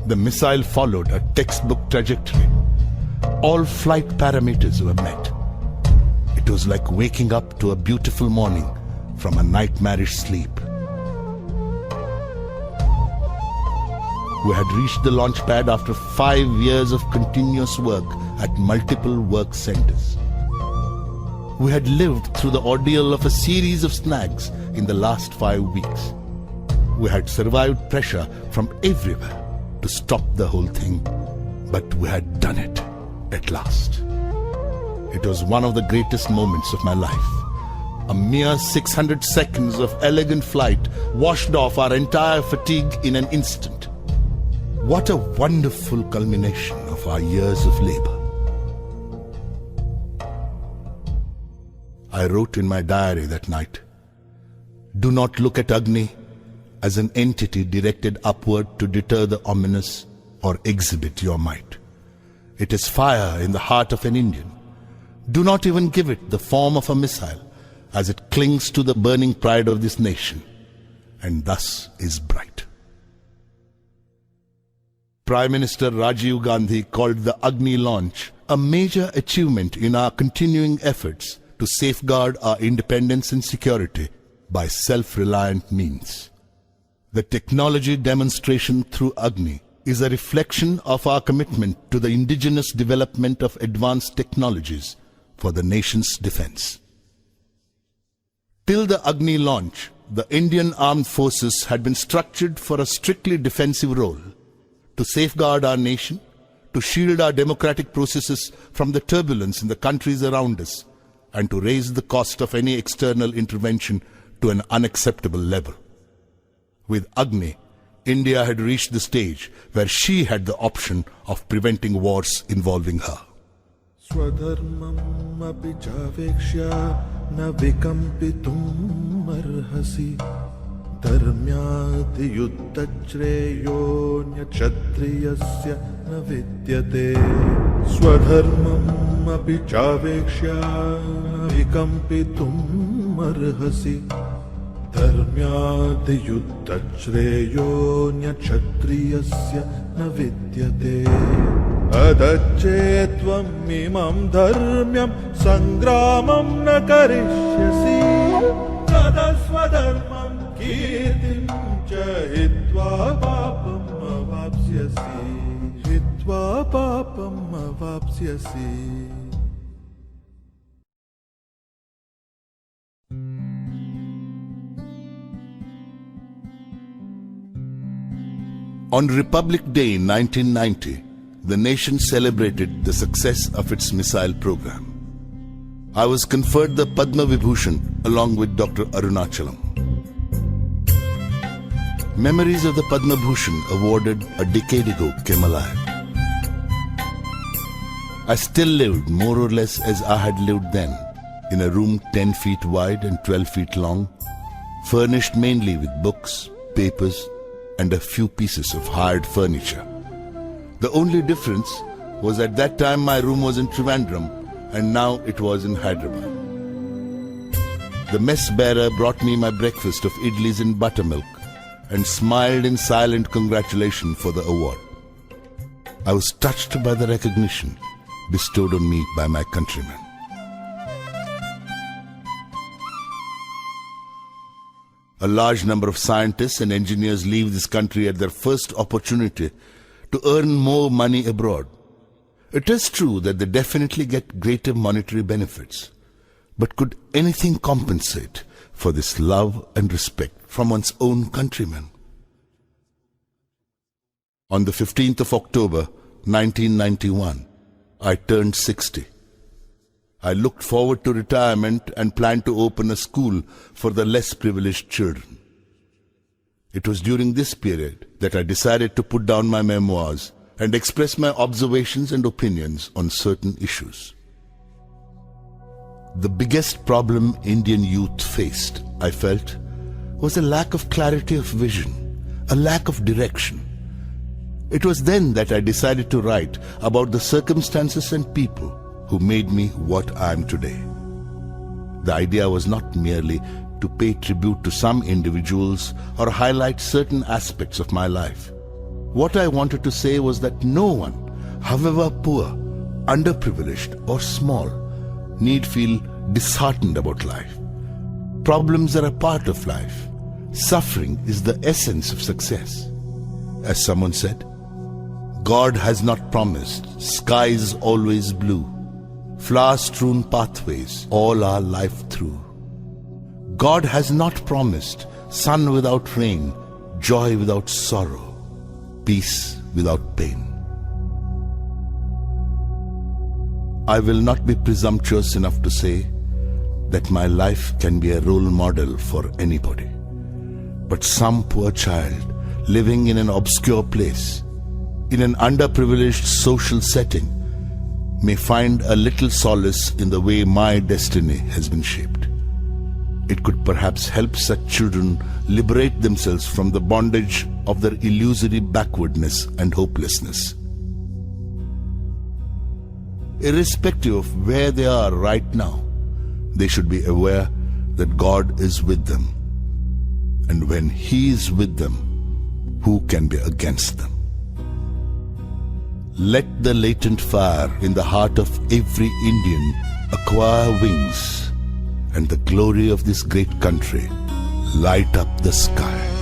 The missile followed a textbook trajectory. All flight parameters were met. It was like waking up to a beautiful morning from a nightmarish sleep. We had reached the launch pad after 5 years of continuous work at multiple work centers. We had lived through the ordeal of a series of snags in the last 5 weeks. We had survived pressure from everywhere to stop the whole thing, but we had done it at last. It was one of the greatest moments of my life. A mere 600 seconds of elegant flight washed off our entire fatigue in an instant. What a wonderful culmination of our years of labor. I wrote in my diary that night, "Do not look at Agni as an entity directed upward to deter the ominous or exhibit your might. It is fire in the heart of an Indian. Do not even give it the form of a missile, as it clings to the burning pride of this nation, and thus is bright." Prime Minister Rajiv Gandhi called the Agni launch a major achievement in our continuing efforts to safeguard our independence and security by self-reliant means. The technology demonstration through Agni is a reflection of our commitment to the indigenous development of advanced technologies for the nation's defense. Till the Agni launch, the Indian Armed Forces had been structured for a strictly defensive role, to safeguard our nation, to shield our democratic processes from the turbulence in the countries around us, and to raise the cost of any external intervention to an unacceptable level. With Agni, India had reached the stage where she had the option of preventing wars involving her. स्वधर्मम् अपि चावेक्ष्य न विकम्पितुम् अर्हसि धर्म्यात् युद्धश्रेयोऽन्यक्षत्रियस्य न विद्यते स्वधर्मम् अपि चावेक्ष्य न विकम्पितुम् अर्हसि धर्म्यात् युद्धश्रेयोऽन्यक्षत्रियस्य न विद्यते अदच्चेत्त्वम् इमं धर्म्यं सङ्ग्रामं न करिष्यसि तदस्वधर्मं कीर्तिं च हित्वा पापम् अवाप्स्यसि On Republic Day 1990, the nation celebrated the success of its missile program. I was conferred the Padma Vibhushan along with Dr. Arunachalam. Memories of the Padma Bhushan awarded a decade ago came alive. I still lived more or less as I had lived then, in a room 10 feet wide and 12 feet long, furnished mainly with books, papers, and a few pieces of hired furniture. The only difference was at that time my room was in Trivandrum and now it was in Hyderabad. The mess bearer brought me my breakfast of idlis and buttermilk and smiled in silent congratulation for the award. I was touched by the recognition bestowed on me by my countrymen. A large number of scientists and engineers leave this country at their first opportunity to earn more money abroad. It is true that they definitely get greater monetary benefits, but could anything compensate for this love and respect from one's own countrymen? On the 15th of October, 1991, I turned 60. I looked forward to retirement and planned to open a school for the less privileged children. It was during this period that I decided to put down my memoirs and express my observations and opinions on certain issues. The biggest problem Indian youth faced, I felt, was a lack of clarity of vision, a lack of direction. It was then that I decided to write about the circumstances and people who made me what I am today. The idea was not merely to pay tribute to some individuals or highlight certain aspects of my life. What I wanted to say was that no one, however poor, underprivileged or small, need feel disheartened about life. Problems are a part of life. Suffering is the essence of success. As someone said, God has not promised skies always blue, flower-strewn pathways all our life through. God has not promised sun without rain, joy without sorrow, peace without pain. I will not be presumptuous enough to say that my life can be a role model for anybody. But some poor child living in an obscure place, in an underprivileged social setting, may find a little solace in the way my destiny has been shaped. It could perhaps help such children liberate themselves from the bondage of their illusory backwardness and hopelessness. Irrespective of where they are right now, they should be aware that God is with them. And when He is with them, who can be against them? Let the latent fire in the heart of every Indian acquire wings, and the glory of this great country light up the sky.